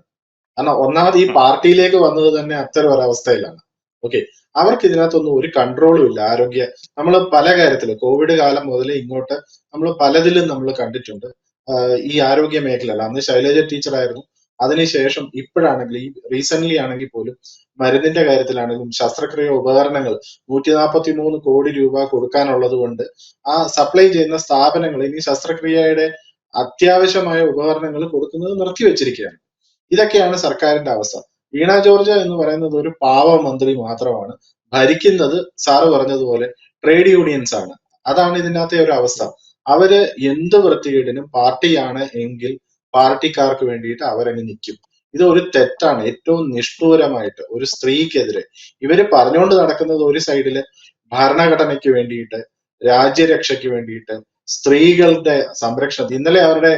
കാരണം ഒന്നാമത് ഈ പാർട്ടിയിലേക്ക് വന്നത് തന്നെ അത്തരം ഒരവസ്ഥയിലാണ്. ഓക്കെ, അവർക്ക് ഇതിനകത്തൊന്നും ഒരു കൺട്രോളും ഇല്ല. നമ്മൾ പല കാര്യത്തിലും കോവിഡ് കാലം മുതൽ ഇങ്ങോട്ട് നമ്മൾ പലതിലും നമ്മൾ കണ്ടിട്ടുണ്ട്. ഈ ആരോഗ്യ മേഖല, അന്ന് ശൈലജ ടീച്ചറായിരുന്നു, അതിനുശേഷം ഇപ്പോഴാണെങ്കിൽ ഈ റീസെന്റ് ആണെങ്കിൽ പോലും മരുന്നിന്റെ കാര്യത്തിലാണെങ്കിലും ശസ്ത്രക്രിയ ഉപകരണങ്ങൾ 143 കോടി രൂപ കൊടുക്കാനുള്ളത് കൊണ്ട് ആ സപ്ലൈ ചെയ്യുന്ന സ്ഥാപനങ്ങൾ ഇനി ശസ്ത്രക്രിയയുടെ അത്യാവശ്യമായ ഉപകരണങ്ങൾ കൊടുക്കുന്നത് നിർത്തിവെച്ചിരിക്കുകയാണ്. ഇതൊക്കെയാണ് സർക്കാരിന്റെ അവസ്ഥ. വീണ ജോർജ് എന്ന് പറയുന്നത് ഒരു പാവ മന്ത്രി മാത്രമാണ്. ഭരിക്കുന്നത് സാറ് പറഞ്ഞതുപോലെ ട്രേഡ് യൂണിയൻസ് ആണ്. അതാണ് ഇതിനകത്തെ ഒരു അവസ്ഥ. അവര് എന്ത് വൃത്തികേടിനും പാർട്ടിയാണ് എങ്കിൽ പാർട്ടിക്കാർക്ക് വേണ്ടിയിട്ട് അവരങ്ങ് നിൽക്കും. ഇത് ഒരു തെറ്റാണ്. ഏറ്റവും നിഷ്ഠൂരമായിട്ട് ഒരു സ്ത്രീക്കെതിരെ ഇവര് പറഞ്ഞുകൊണ്ട് നടക്കുന്നത് ഒരു സൈഡില് ഭരണഘടനയ്ക്ക് വേണ്ടിയിട്ട്, രാജ്യരക്ഷയ്ക്ക് വേണ്ടിയിട്ട്, സ്ത്രീകളുടെ സംരക്ഷണം. ഇന്നലെ അവരുടെ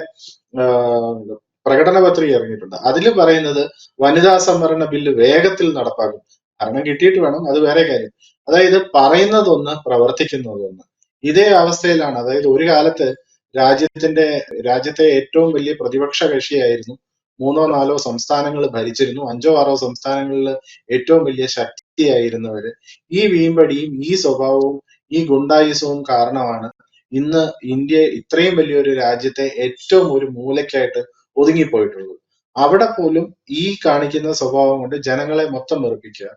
പ്രകടന പത്രിക ഇറങ്ങിയിട്ടുണ്ട്. അതിൽ പറയുന്നത് വനിതാ സംവരണ ബില്ല് വേഗത്തിൽ നടപ്പാക്കും. ഭരണം കിട്ടിയിട്ട് വേണം, അത് വേറെ കാര്യം. അതായത് പറയുന്നതൊന്ന് പ്രവർത്തിക്കുന്നതൊന്ന്. ഇതേ അവസ്ഥയിലാണ്. അതായത് ഒരു കാലത്ത് രാജ്യത്തെ ഏറ്റവും വലിയ പ്രതിപക്ഷ കക്ഷിയായിരുന്നു മൂന്നോ നാലോ സംസ്ഥാനങ്ങൾ ഭരിച്ചിരുന്നു, 5 6 സംസ്ഥാനങ്ങളിൽ ഏറ്റവും വലിയ ശക്തിയായിരുന്നവര്. ഈ വീമ്പടിയും ഈ സ്വഭാവവും ഈ ഗുണ്ടായിസവും കാരണമാണ് ഇന്ന് ഇന്ത്യ ഇത്രയും വലിയൊരു രാജ്യത്തെ ഏറ്റവും ഒരു മൂലയ്ക്കായിട്ട് ഒതുങ്ങിപ്പോയിട്ടുള്ളത്. അവിടെ പോലും ഈ കാണിക്കുന്ന സ്വഭാവം കൊണ്ട് ജനങ്ങളെ മൊത്തം വെറുപ്പിക്കുക,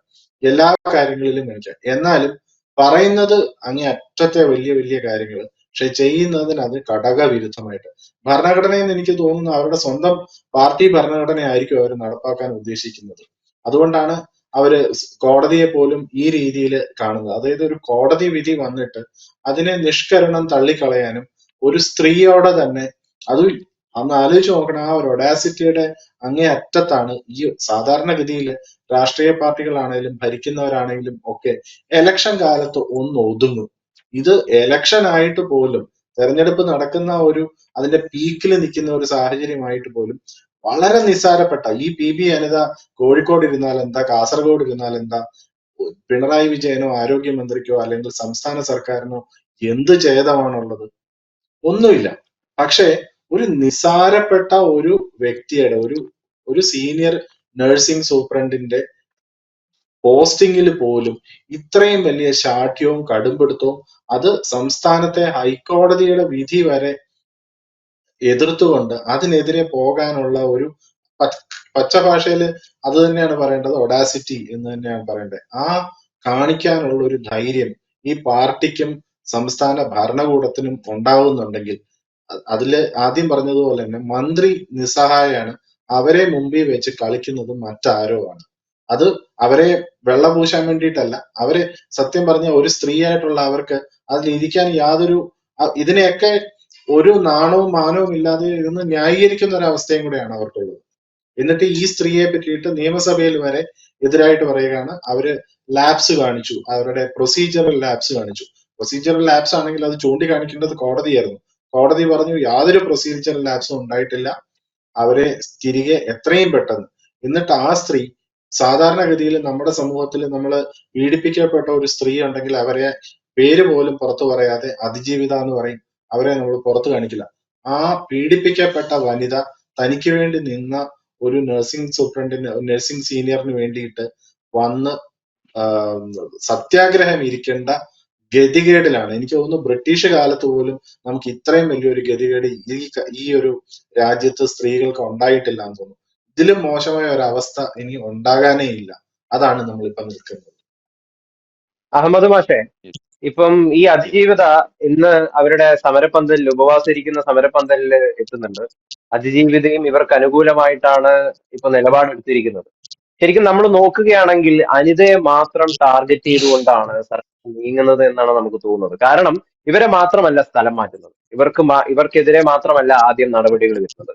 എല്ലാ കാര്യങ്ങളിലും കാണിക്കുക. എന്നാലും പറയുന്നത് അങ്ങേ അറ്റത്തെ വലിയ വലിയ കാര്യങ്ങൾ, പക്ഷെ ചെയ്യുന്നതിന് അത് ഘടകവിരുദ്ധമായിട്ട്. ഭരണഘടനയിൽ നിന്ന് എനിക്ക് തോന്നുന്നു അവരുടെ സ്വന്തം പാർട്ടി ഭരണഘടനയായിരിക്കും അവർ നടപ്പാക്കാൻ ഉദ്ദേശിക്കുന്നത്. അതുകൊണ്ടാണ് അവര് കോടതിയെ പോലും ഈ രീതിയിൽ കാണുന്നത്. അതായത് ഒരു കോടതി വിധി വന്നിട്ട് അതിനെ നിഷ്കരണം തള്ളിക്കളയാനും ഒരു സ്ത്രീയോടെ തന്നെ, അത് അന്ന് ആലോചിച്ച് നോക്കണം, ആ ഒരു ഒഡാസിറ്റിയുടെ അങ്ങേ അറ്റത്താണ് ഈ സാധാരണഗതിയിൽ രാഷ്ട്രീയ പാർട്ടികളാണെങ്കിലും ഭരിക്കുന്നവരാണെങ്കിലും ഒക്കെ എലക്ഷൻ കാലത്ത് ഒന്ന് ഒതുങ്ങും. ഇത് എലക്ഷൻ ആയിട്ട് പോലും, തെരഞ്ഞെടുപ്പ് നടക്കുന്ന ഒരു അതിന്റെ പീക്കിൽ നിൽക്കുന്ന ഒരു സാഹചര്യമായിട്ട് പോലും വളരെ നിസ്സാരപ്പെട്ട ഈ PB അനിത കോഴിക്കോട് ഇരുന്നാൽ എന്താ, കാസർഗോഡ് ഇരുന്നാൽ എന്താ, പിണറായി വിജയനോ ആരോഗ്യമന്ത്രിക്കോ അല്ലെങ്കിൽ സംസ്ഥാന സർക്കാരിനോ എന്ത് ഛേദമാണുള്ളത്? ഒന്നുമില്ല. പക്ഷേ ഒരു നിസ്സാരപ്പെട്ട ഒരു വ്യക്തിയുടെ ഒരു ഒരു സീനിയർ നഴ്സിംഗ് സൂപ്രണ്ടിന്റെ പോസ്റ്റിംഗിൽ പോലും ഇത്രയും വലിയ ശാഠ്യവും കടുംപിടുത്തവും, അത് സംസ്ഥാനത്തെ ഹൈക്കോടതിയുടെ വിധി വരെ എതിർത്തുകൊണ്ട് അതിനെതിരെ പോകാനുള്ള ഒരു പച്ച ഭാഷയിൽ അത് തന്നെയാണ് പറയേണ്ടത്, ഒഡാസിറ്റി എന്ന് തന്നെയാണ് പറയേണ്ടത്. ആ കാണിക്കാനുള്ള ഒരു ധൈര്യം ഈ പാർട്ടിക്കും സംസ്ഥാന ഭരണകൂടത്തിനും ഉണ്ടാവുന്നുണ്ടെങ്കിൽ, അതില് ആദ്യം പറഞ്ഞതുപോലെ തന്നെ മന്ത്രി നിസ്സഹായാണ്, അവരെ മുമ്പിൽ വെച്ച് കളിക്കുന്നത് മറ്റാരോ ആണ്. അത് അവരെ വെള്ളപൂശാൻ വേണ്ടിയിട്ടല്ല, അവരെ സത്യം പറഞ്ഞ ഒരു സ്ത്രീ ആയിട്ടുള്ള അവർക്ക് അതിലിരിക്കാൻ യാതൊരു ഇതിനെയൊക്കെ ഒരു നാണവും മാനവും ഇല്ലാതെ ഇരുന്ന് ന്യായീകരിക്കുന്ന ഒരു അവസ്ഥയും കൂടെയാണ് അവർക്കുള്ളത്. എന്നിട്ട് ഈ സ്ത്രീയെ പറ്റിയിട്ട് നിയമസഭയിൽ വരെ എതിരായിട്ട് പറയുകയാണ്, അവര് ലാപ്സ് കാണിച്ചു, അവരുടെ പ്രൊസീജിയറൽ ലാപ്സ് കാണിച്ചു. പ്രൊസീജിയറൽ ലാപ്സ് ആണെങ്കിൽ അത് ചൂണ്ടിക്കാണിക്കേണ്ടത് കോടതിയായിരുന്നു. കോടതി പറഞ്ഞു യാതൊരു പ്രൊസീജിയറൽ ലാപ്സും ഉണ്ടായിട്ടില്ല, അവരെ തിരികെ എത്രയും പെട്ടെന്ന്. എന്നിട്ട് ആ സ്ത്രീ, സാധാരണഗതിയിൽ നമ്മുടെ സമൂഹത്തിൽ നമ്മൾ പീഡിപ്പിക്കപ്പെട്ട ഒരു സ്ത്രീ ഉണ്ടെങ്കിൽ അവരെ പേര് പോലും പുറത്തു പറയാതെ അതിജീവിത എന്ന് പറയും, അവരെ നമ്മൾ പുറത്തു കാണിക്കില്ല. ആ പീഡിപ്പിക്കപ്പെട്ട വനിത തനിക്ക് വേണ്ടി നിന്ന ഒരു നഴ്സിംഗ് സൂപ്രണ്ടിന്, നഴ്സിംഗ് സീനിയറിന് വേണ്ടിയിട്ട് വന്ന് സത്യാഗ്രഹം ഇരിക്കേണ്ട ഗതികേടിലാണ്. എനിക്ക് തോന്നുന്നു ബ്രിട്ടീഷ് കാലത്ത് പോലും നമുക്ക് ഇത്രയും വലിയൊരു ഗതികേട് ഈ ഒരു രാജ്യത്ത് സ്ത്രീകൾക്ക് ഉണ്ടായിട്ടില്ല എന്ന് തോന്നുന്നു. ഇതിലും മോശമായ ഒരു അവസ്ഥ ഇനി ഉണ്ടാകാനേ ഇല്ല. അതാണ് നമ്മളിപ്പം നിൽക്കുന്നത്. അഹമ്മദ് മാഷെ, ഇപ്പം ഈ അതിജീവിത ഇന്ന് അവരുടെ സമരപന്തലിൽ, ഉപവാസിരിക്കുന്ന സമരപന്തലിൽ എത്തുന്നുണ്ട്. അതിജീവിതയും ഇവർക്ക് അനുകൂലമായിട്ടാണ് ഇപ്പൊ നിലപാടെടുത്തിരിക്കുന്നത്. ശരിക്കും നമ്മൾ നോക്കുകയാണെങ്കിൽ അനിതയെ മാത്രം ടാർഗറ്റ് ചെയ്തുകൊണ്ടാണ് സർക്കാർ നീങ്ങുന്നത് എന്നാണ് നമുക്ക് തോന്നുന്നത്. കാരണം ഇവരെ മാത്രമല്ല സ്ഥലം മാറ്റുന്നത്, ഇവർക്കെതിരെ മാത്രമല്ല ആദ്യം നടപടികൾ വരുന്നത്.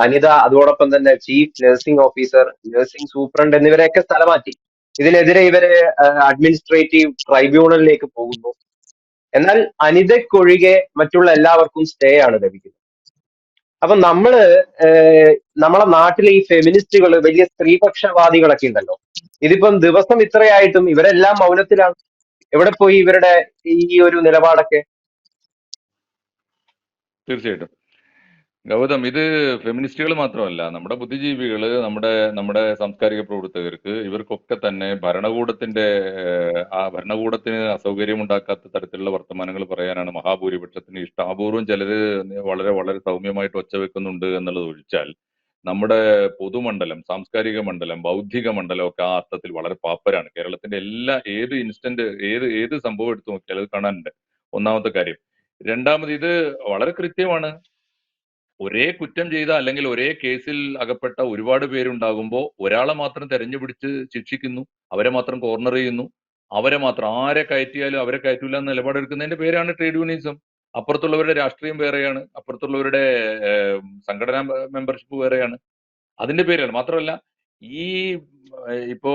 അനിത, അതോടൊപ്പം തന്നെ chief nursing officer, nursing superintendent എന്നിവരെയൊക്കെ സ്ഥലം മാറ്റി. ഇതിനെതിരെ ഇവര് അഡ്മിനിസ്ട്രേറ്റീവ് ട്രൈബ്യൂണലിലേക്ക് പോകുന്നു. എന്നാൽ അനിതയ്ക്കൊഴികെ മറ്റുള്ള എല്ലാവർക്കും സ്റ്റേ ആണ് ലഭിക്കുന്നത്. അപ്പൊ നമ്മളെ നാട്ടിലെ ഈ ഫെമിനിസ്റ്റുകൾ, വലിയ സ്ത്രീപക്ഷവാദികളൊക്കെ ഉണ്ടല്ലോ, ഇതിപ്പം ദിവസം ഇത്രയായിട്ടും ഇവരെല്ലാം മൗനത്തിലാണ്. എവിടെ പോയി ഇവരുടെ ഈ ഒരു നിലപാടൊക്കെ? തീർച്ചയായിട്ടും ഗൗതം, ഇത് ഫെമിനിസ്റ്റുകൾ മാത്രമല്ല, നമ്മുടെ ബുദ്ധിജീവികള്, നമ്മുടെ സാംസ്കാരിക പ്രവർത്തകർക്ക്, ഇവർക്കൊക്കെ തന്നെ ആ ഭരണകൂടത്തിന് അസൗകര്യം ഉണ്ടാക്കാത്ത തരത്തിലുള്ള വർത്തമാനങ്ങൾ പറയാനാണ് മഹാഭൂരിപക്ഷത്തിന് ഇഷ്ടം. അപൂർവം ചിലര് വളരെ വളരെ സൗമ്യമായിട്ട് ഒച്ച വെക്കുന്നുണ്ട് എന്നുള്ളത് ഒഴിച്ചാൽ നമ്മുടെ പൊതുമണ്ഡലം, സാംസ്കാരിക മണ്ഡലം, ബൗദ്ധിക മണ്ഡലം ഒക്കെ ആ അർത്ഥത്തിൽ വളരെ പാപ്പരാണ്. കേരളത്തിന്റെ ഏത് ഇൻസ്റ്റന്റ്, ഏത് സംഭവം എടുത്തു നോക്കിയാൽ അത് കാണാനുണ്ട്. ഒന്നാമത്തെ കാര്യം. രണ്ടാമത്, ഇത് വളരെ കൃത്യമാണ്. ഒരേ കുറ്റം ചെയ്ത അല്ലെങ്കിൽ ഒരേ കേസിൽ അകപ്പെട്ട ഒരുപാട് പേരുണ്ടാകുമ്പോൾ ഒരാളെ മാത്രം തെരഞ്ഞുപിടിച്ച് ശിക്ഷിക്കുന്നു, അവരെ മാത്രം കോർണർ ചെയ്യുന്നു, അവരെ മാത്രം, ആരെ കയറ്റിയാലും അവരെ കയറ്റൂല എന്ന നിലപാടെടുക്കുന്നതിന്റെ പേരാണ് ട്രേഡ് യൂണിയനിസം. അപ്പുറത്തുള്ളവരുടെ രാഷ്ട്രീയം വേറെയാണ്, അപ്പുറത്തുള്ളവരുടെ സംഘടനാ മെമ്പർഷിപ്പ് വേറെയാണ്. അതിന്റെ പേരാണ്. മാത്രമല്ല, ഈ ഇപ്പോ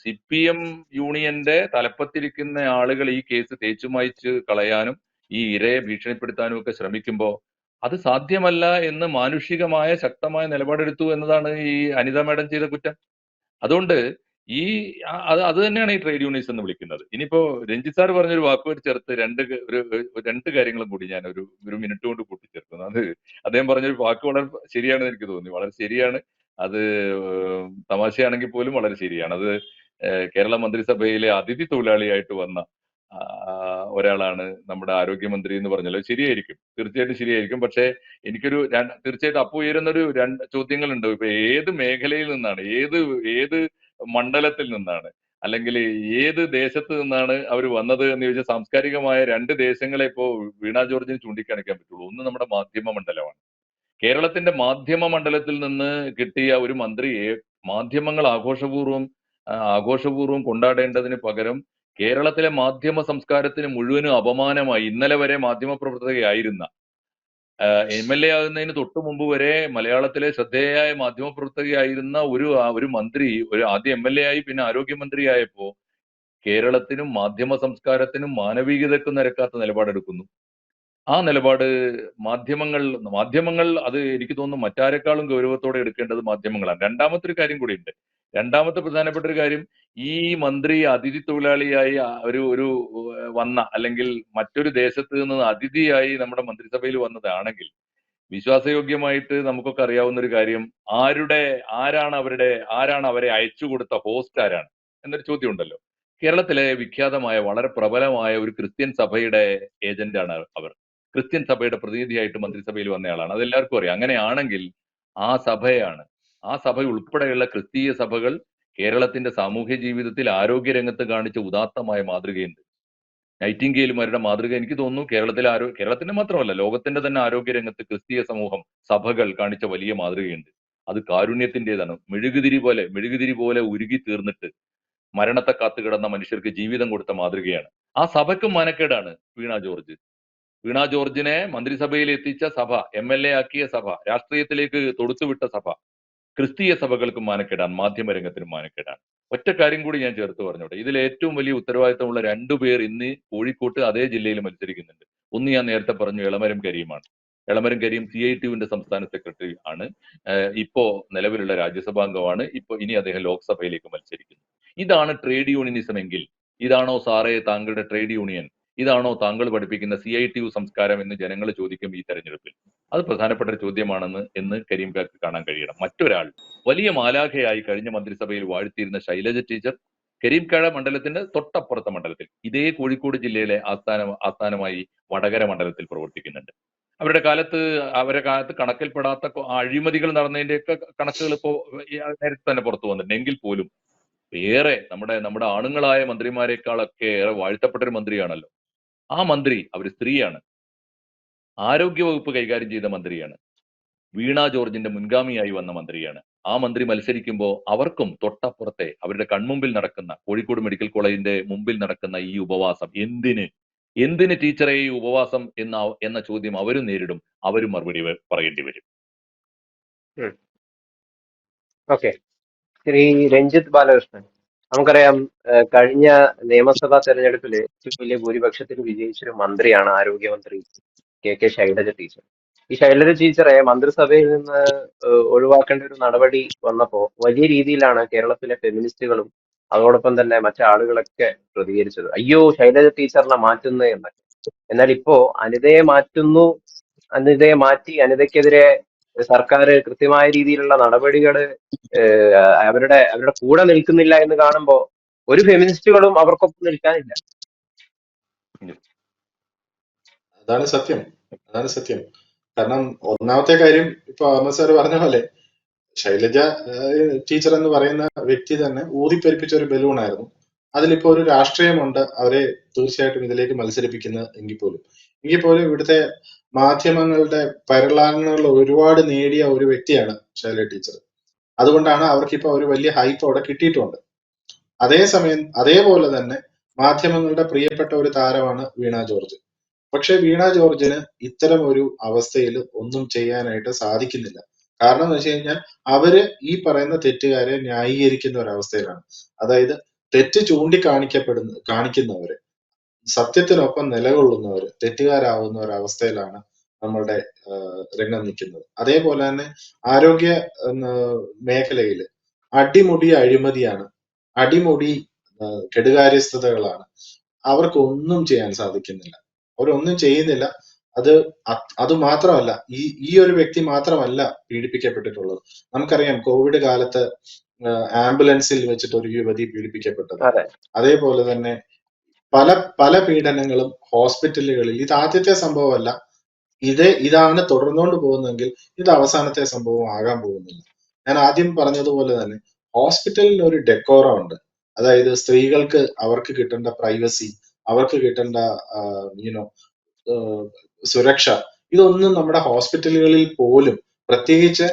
CPM യൂണിയന്റെ തലപ്പത്തിരിക്കുന്ന ആളുകൾ ഈ കേസ് തേച്ചുമായ്ച്ച് കളയാനും ഈ ഇരയെ ഭീഷണിപ്പെടുത്താനും ഒക്കെ ശ്രമിക്കുമ്പോൾ അത് സാധ്യമല്ല എന്ന് മാനുഷികമായ ശക്തമായ നിലപാടെടുത്തു എന്നതാണ് ഈ അനിത മാഡം ചെയ്ത കുറ്റം. അതുകൊണ്ട് ഈ അത് അത് തന്നെയാണ് ഈ ട്രേഡ് യൂണിയൻസ് എന്ന് വിളിക്കുന്നത്. ഇനിയിപ്പോ രഞ്ജിത്ത് സാർ പറഞ്ഞൊരു വാക്കുമായിട്ട് ചേർത്ത് രണ്ട് കാര്യങ്ങളും കൂടി ഞാൻ ഒരു മിനിറ്റ് കൊണ്ട് കൂട്ടിച്ചേർക്കുന്നു. അത് അദ്ദേഹം പറഞ്ഞൊരു വാക്ക് വളരെ ശരിയാണെന്ന് എനിക്ക് തോന്നി. വളരെ ശരിയാണ്. അത് തമാശയാണെങ്കിൽ പോലും വളരെ ശരിയാണ്. അത് കേരള മന്ത്രിസഭയിലെ അതിഥി തൊഴിലാളിയായിട്ട് വന്ന ഒരാളാണ് നമ്മുടെ ആരോഗ്യമന്ത്രി എന്ന് പറഞ്ഞാൽ അത് ശരിയായിരിക്കും. തീർച്ചയായിട്ടും ശരിയായിരിക്കും. പക്ഷേ എനിക്കൊരു തീർച്ചയായിട്ടും അപ്പോൾ ഉയരുന്നൊരു രണ്ട് ചോദ്യങ്ങളുണ്ട്. ഇപ്പൊ ഏത് മേഖലയിൽ നിന്നാണ്, ഏത് മണ്ഡലത്തിൽ നിന്നാണ്, അല്ലെങ്കിൽ ഏത് ദേശത്ത് നിന്നാണ് അവർ വന്നത് എന്ന് ചോദിച്ചാൽ സാംസ്കാരികമായ രണ്ട് ദേശങ്ങളെ ഇപ്പോ വീണ ജോർജിന് ചൂണ്ടിക്കാണിക്കാൻ പറ്റുള്ളൂ. ഒന്ന് നമ്മുടെ മാധ്യമ മണ്ഡലമാണ്. കേരളത്തിന്റെ മാധ്യമ മണ്ഡലത്തിൽ നിന്ന് കിട്ടിയ ഒരു മന്ത്രിയെ മാധ്യമങ്ങൾ ആഘോഷപൂർവ്വം കൊണ്ടാടേണ്ടതിന് പകരം കേരളത്തിലെ മാധ്യമ സംസ്കാരത്തിന് മുഴുവനും അപമാനമായി ഇന്നലെ വരെ മാധ്യമ പ്രവർത്തകയായിരുന്ന എം.എൽ.എ ആകുന്നതിന് തൊട്ടു മുമ്പ് വരെ മലയാളത്തിലെ ശ്രദ്ധേയയായ മാധ്യമപ്രവർത്തകയായിരുന്ന ഒരു മന്ത്രി ആദ്യം എം.എൽ.എ ആയി പിന്നെ ആരോഗ്യമന്ത്രിയായപ്പോ കേരളത്തിനും മാധ്യമ സംസ്കാരത്തിനും മാനവികതയ്ക്കും നിരക്കാത്ത നിലപാടെടുക്കുന്നു. ആ നിലപാട് മാധ്യമങ്ങൾ അത് എനിക്ക് തോന്നുന്നു മറ്റാരെക്കാളും ഗൗരവത്തോടെ എടുക്കേണ്ടത് മാധ്യമങ്ങളാണ്. രണ്ടാമത്തെ ഒരു കാര്യം കൂടിയുണ്ട്. രണ്ടാമത്തെ പ്രധാനപ്പെട്ട ഒരു കാര്യം, ഈ മന്ത്രി അതിഥി തൊഴിലാളിയായി ഒരു വന്ന, അല്ലെങ്കിൽ മറ്റൊരു ദേശത്ത് നിന്ന് അതിഥിയായി നമ്മുടെ മന്ത്രിസഭയിൽ വന്നതാണെങ്കിൽ വിശ്വാസയോഗ്യമായിട്ട് നമുക്കൊക്കെ അറിയാവുന്ന ഒരു കാര്യം, ആരാണ് അവരെ അയച്ചു കൊടുത്ത ഹോസ്റ്റ് ആരാണ് എന്നൊരു ചോദ്യം ഉണ്ടല്ലോ. കേരളത്തിലെ വിഖ്യാതമായ വളരെ പ്രബലമായ ഒരു ക്രിസ്ത്യൻ സഭയുടെ ഏജന്റാണ് അവർ. ക്രിസ്ത്യൻ സഭയുടെ പ്രതിനിധിയായിട്ട് മന്ത്രിസഭയിൽ വന്നയാളാണ്. അതെല്ലാവർക്കും അറിയാം. അങ്ങനെയാണെങ്കിൽ ആ സഭ ഉൾപ്പെടെയുള്ള ക്രിസ്തീയ സഭകൾ കേരളത്തിന്റെ സാമൂഹ്യ ജീവിതത്തിൽ ആരോഗ്യ രംഗത്ത് കാണിച്ച ഉദാത്തമായ മാതൃകയുണ്ട്. നൈറ്റിംഗേലുമാരുടെ മാതൃക എനിക്ക് തോന്നുന്നു കേരളത്തിന്റെ മാത്രമല്ല ലോകത്തിന്റെ തന്നെ ആരോഗ്യ രംഗത്ത് ക്രിസ്തീയ സമൂഹം, സഭകൾ കാണിച്ച വലിയ മാതൃകയുണ്ട്. അത് കാരുണ്യത്തിന്റേതാണ്. മെഴുകുതിരി പോലെ ഉരുകി തീർന്നിട്ട് മരണത്തെ കാത്തുകിടന്ന മനുഷ്യർക്ക് ജീവിതം കൊടുത്ത മാതൃകയാണ്. ആ സഭയ്ക്കും മാനക്കേടാണ് വീണ ജോർജിനെ മന്ത്രിസഭയിൽ എത്തിച്ച സഭ, എം.എൽ.എ ആക്കിയ സഭ, രാഷ്ട്രീയത്തിലേക്ക് തൊടുത്തുവിട്ട സഭ. ക്രിസ്തീയ സഭകൾക്കും മാനക്കേടാണ്, മാധ്യമരംഗത്തിനും മാനക്കേടാണ്. ഒറ്റ കാര്യം കൂടി ഞാൻ ചേർത്ത് പറഞ്ഞോട്ടെ. ഇതിൽ ഏറ്റവും വലിയ ഉത്തരവാദിത്തമുള്ള രണ്ടുപേർ ഇന്ന് കോഴിക്കോട്ട് അതേ ജില്ലയിൽ മത്സരിക്കുന്നുണ്ട്. ഒന്ന് ഞാൻ നേരത്തെ പറഞ്ഞു, എളമരം കരീമാണ്. എളമരം കരീം CITUവിന്റെ സംസ്ഥാന സെക്രട്ടറി ആണ്. ഇപ്പോ നിലവിലുള്ള രാജ്യസഭാംഗമാണ്. ഇനി അദ്ദേഹം ലോക്സഭയിലേക്ക് മത്സരിക്കുന്നു. ഇതാണ് ട്രേഡ് യൂണിയനിസം എങ്കിൽ, ഇതാണോ സാറേ താങ്കളുടെ ട്രേഡ് യൂണിയൻ, ഇതാണോ താങ്കൾ പഠിപ്പിക്കുന്ന CITU സംസ്കാരം എന്ന് ജനങ്ങൾ ചോദിക്കും ഈ തെരഞ്ഞെടുപ്പിൽ. അത് പ്രധാനപ്പെട്ട ഒരു ചോദ്യമാണെന്ന് കരീം കാക്ക് കാണാൻ കഴിയണം. മറ്റൊരാൾ വലിയ മാലാഖയായി കഴിഞ്ഞ മന്ത്രിസഭയിൽ വാഴ്ത്തിയിരുന്ന ശൈലജ ടീച്ചർ കരീം കാഴ മണ്ഡലത്തിന്റെ തൊട്ടപ്പുറത്തെ മണ്ഡലത്തിൽ, ഇതേ കോഴിക്കോട് ജില്ലയിലെ ആസ്ഥാനമായി വടകര മണ്ഡലത്തിൽ പ്രവർത്തിക്കുന്നുണ്ട്. അവരുടെ കാലത്ത് കണക്കിൽപ്പെടാത്ത അഴിമതികൾ നടന്നതിന്റെയൊക്കെ കണക്കുകൾ ഇപ്പോ നേരത്തെ തന്നെ പുറത്തു വന്നിട്ടുണ്ട്. എങ്കിൽ പോലും ഏറെ നമ്മുടെ ആണുങ്ങളായ മന്ത്രിമാരെക്കാളൊക്കെ ഏറെ വാഴ്ത്തപ്പെട്ട ഒരു മന്ത്രിയാണല്ലോ ആ മന്ത്രി. അവർ സ്ത്രീയാണ്, ആരോഗ്യ വകുപ്പ് കൈകാര്യം ചെയ്ത മന്ത്രിയാണ്, വീണ ജോർജിന്റെ മുൻഗാമിയായി വന്ന മന്ത്രിയാണ്. ആ മന്ത്രി മത്സരിക്കുമ്പോൾ അവർക്കും തൊട്ടപ്പുറത്തെ അവരുടെ കൺമുമ്പിൽ നടക്കുന്ന, കോഴിക്കോട് മെഡിക്കൽ കോളേജിന്റെ മുമ്പിൽ നടക്കുന്ന ഈ ഉപവാസം എന്തിന് ടീച്ചറെ ഈ ഉപവാസം എന്ന ചോദ്യം അവരും നേരിടും. അവരും മറുപടി പറയേണ്ടി വരും. ഓക്കെ. ശ്രീ രഞ്ജിത്ത് ബാലകൃഷ്ണൻ, നമുക്കറിയാം കഴിഞ്ഞ നിയമസഭാ തെരഞ്ഞെടുപ്പിൽ ഏറ്റവും വലിയ ഭൂരിപക്ഷത്തിൽ വിജയിച്ചൊരു മന്ത്രിയാണ് ആരോഗ്യമന്ത്രി കെ ശൈലജ ടീച്ചർ. ഈ ശൈലജ ടീച്ചറെ മന്ത്രിസഭയിൽ നിന്ന് ഒഴിവാക്കേണ്ട ഒരു നടപടി വന്നപ്പോൾ വലിയ രീതിയിലാണ് കേരളത്തിലെ ഫെമിനിസ്റ്റുകളും അതോടൊപ്പം തന്നെ മറ്റാളുകളൊക്കെ പ്രതികരിച്ചത്. അയ്യോ, ശൈലജ ടീച്ചറിനെ മാറ്റുന്നു എന്നൊക്കെ. എന്നാൽ ഇപ്പോ അനിതയെ മാറ്റി അനിതയ്ക്കെതിരെ സർക്കാർ കൃത്യമായ രീതിയിലുള്ള നടപടികൾ അവരുടെ കൂടെ നിൽക്കുന്നില്ല എന്ന് കാണുമ്പോൾ ഒരു ഫെമിനിസ്റ്റുകളും അവർക്കൊപ്പം നിൽക്കാനില്ല. അതാണ് സത്യം. കാരണം ഒന്നാമത്തെ കാര്യം, ഇപ്പൊ അഹമ്മദ് സാർ പറഞ്ഞ പോലെ ശൈലജ ടീച്ചർ എന്ന് പറയുന്ന വ്യക്തി തന്നെ ഊതിപ്പെരിപ്പിച്ച ഒരു ബലൂണായിരുന്നു. അതിലിപ്പോ ഒരു രാഷ്ട്രീയമുണ്ട് അവരെ തീർച്ചയായിട്ടും ഇതിലേക്ക് മത്സരിപ്പിക്കുന്നത്. എങ്കിൽ പോലും ഇവിടുത്തെ മാധ്യമങ്ങളുടെ പരിലാളനകൾ ഒരുപാട് നേടിയ ഒരു വ്യക്തിയാണ് ശൈലജ ടീച്ചർ. അതുകൊണ്ടാണ് അവർക്കിപ്പോ ഒരു വലിയ ഹൈപ്പ് അവിടെ കിട്ടിയിട്ടുണ്ട്. അതേപോലെ തന്നെ മാധ്യമങ്ങളുടെ പ്രിയപ്പെട്ട ഒരു താരമാണ് വീണ ജോർജ്. പക്ഷെ വീണ ജോർജിന് ഇത്തരം ഒരു അവസ്ഥയിൽ ഒന്നും ചെയ്യാനായിട്ട് സാധിക്കുന്നില്ല. കാരണം എന്ന് വെച്ച് കഴിഞ്ഞാൽ അവര് ഈ പറയുന്ന തെറ്റുകാരെ ന്യായീകരിക്കുന്ന ഒരവസ്ഥയിലാണ്. അതായത് തെറ്റ് കാണിക്കുന്നവര്, സത്യത്തിനൊപ്പം നിലകൊള്ളുന്നവര് തെറ്റുകാരാവുന്ന ഒരവസ്ഥയിലാണ് നമ്മളുടെ രംഗം നിൽക്കുന്നത്. അതേപോലെ തന്നെ ആരോഗ്യ മേഖലയിൽ അടിമുടി അഴിമതിയാണ്. അടിമുടി കെടുകാര്യസ്ഥതകളാണ്. അവർക്ക് ഒന്നും ചെയ്യാൻ സാധിക്കുന്നില്ല. അവരൊന്നും ചെയ്യുന്നില്ല. അത് അത് മാത്രമല്ല, ഈ ഒരു വ്യക്തി മാത്രമല്ല പീഡിപ്പിക്കപ്പെട്ടിട്ടുള്ളത്. നമുക്കറിയാം കോവിഡ് കാലത്ത് ആംബുലൻസിൽ വെച്ചിട്ട് ഒരു യുവതി പീഡിപ്പിക്കപ്പെട്ടത്. അതെ അതേപോലെ തന്നെ പല പല പീഡനങ്ങളും ഹോസ്പിറ്റലുകളിൽ. ഇത് ആദ്യത്തെ സംഭവമല്ല. ഇതാണ് തുടർന്നുകൊണ്ട് പോകുന്നതെങ്കിൽ ഇത് അവസാനത്തെ സംഭവം ആകാൻ പോകുന്നില്ല. ഞാൻ ആദ്യം പറഞ്ഞതുപോലെ തന്നെ ഹോസ്പിറ്റലിൽ ഒരു ഡെക്കോറം ഉണ്ട്. അതായത് സ്ത്രീകൾക്ക് അവർക്ക് കിട്ടേണ്ട പ്രൈവസി, അവർക്ക് കിട്ടേണ്ട യുനോ സുരക്ഷ, ഇതൊന്നും നമ്മുടെ ഹോസ്പിറ്റലുകളിൽ പോലും, പ്രത്യേകിച്ച്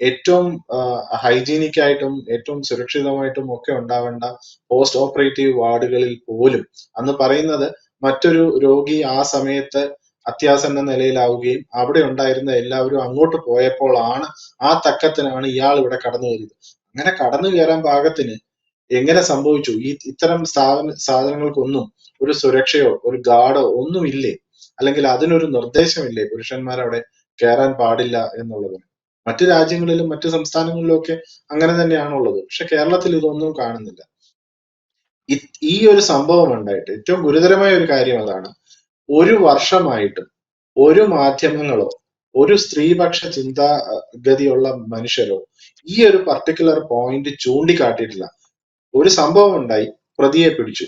ഏറ്റവും ഹൈജീനിക് ആയിട്ടും ഏറ്റവും സുരക്ഷിതമായിട്ടും ഒക്കെ ഉണ്ടാവേണ്ട പോസ്റ്റ് ഓപ്പറേറ്റീവ് വാർഡുകളിൽ പോലും, അന്ന് പറയുന്നത് മറ്റൊരു രോഗി ആ സമയത്ത് അത്യാസന്ന നിലയിലാവുകയും അവിടെ ഉണ്ടായിരുന്ന എല്ലാവരും അങ്ങോട്ട് പോയപ്പോഴാണ് ആ തക്കത്തിനാണ് ഇയാൾ ഇവിടെ കടന്നു കയറിയത്. അങ്ങനെ കടന്നു കയറാൻ പാകത്തിന് എങ്ങനെ സംഭവിച്ചു? ഇത്തരം സാധനങ്ങൾക്കൊന്നും ഒരു സുരക്ഷയോ ഒരു ഗാർഡോ ഒന്നുമില്ലേ? അല്ലെങ്കിൽ അതിനൊരു നിർദ്ദേശമില്ലേ പുരുഷന്മാർ അവിടെ കയറാൻ പാടില്ല എന്നുള്ളതിന്? മറ്റു രാജ്യങ്ങളിലും മറ്റു സംസ്ഥാനങ്ങളിലും ഒക്കെ അങ്ങനെ തന്നെയാണുള്ളത്. പക്ഷെ കേരളത്തിൽ ഇതൊന്നും കാണുന്നില്ല. ഈ ഒരു സംഭവം ഉണ്ടായിട്ട് ഏറ്റവും ഗുരുതരമായ ഒരു കാര്യം അതാണ്. ഒരു വർഷമായിട്ടും ഒരു മാധ്യമങ്ങളോ ഒരു സ്ത്രീപക്ഷ ചിന്താഗതിയുള്ള മനുഷ്യരോ ഈ ഒരു പർട്ടിക്കുലർ പോയിന്റ് ചൂണ്ടിക്കാട്ടിയിട്ടില്ല. ഒരു സംഭവം ഉണ്ടായി, പ്രതിയെ പിടിച്ചു.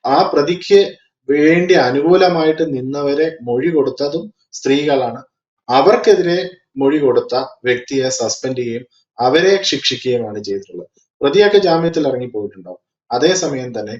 ആ പ്രതിക്ക് വേണ്ടി അനുകൂലമായിട്ട് നിന്നവരെ മൊഴി കൊടുത്തതും സ്ത്രീകളാണ്. അവർക്കെതിരെ മൊഴി കൊടുത്ത വ്യക്തിയെ സസ്പെൻഡ് ചെയ്യുകയും അവരെ ശിക്ഷിക്കുകയുമാണ് ചെയ്തിട്ടുള്ളത്. പ്രതിയൊക്കെ ജാമ്യത്തിൽ ഇറങ്ങിപ്പോയിട്ടുണ്ടാവും. അതേസമയം തന്നെ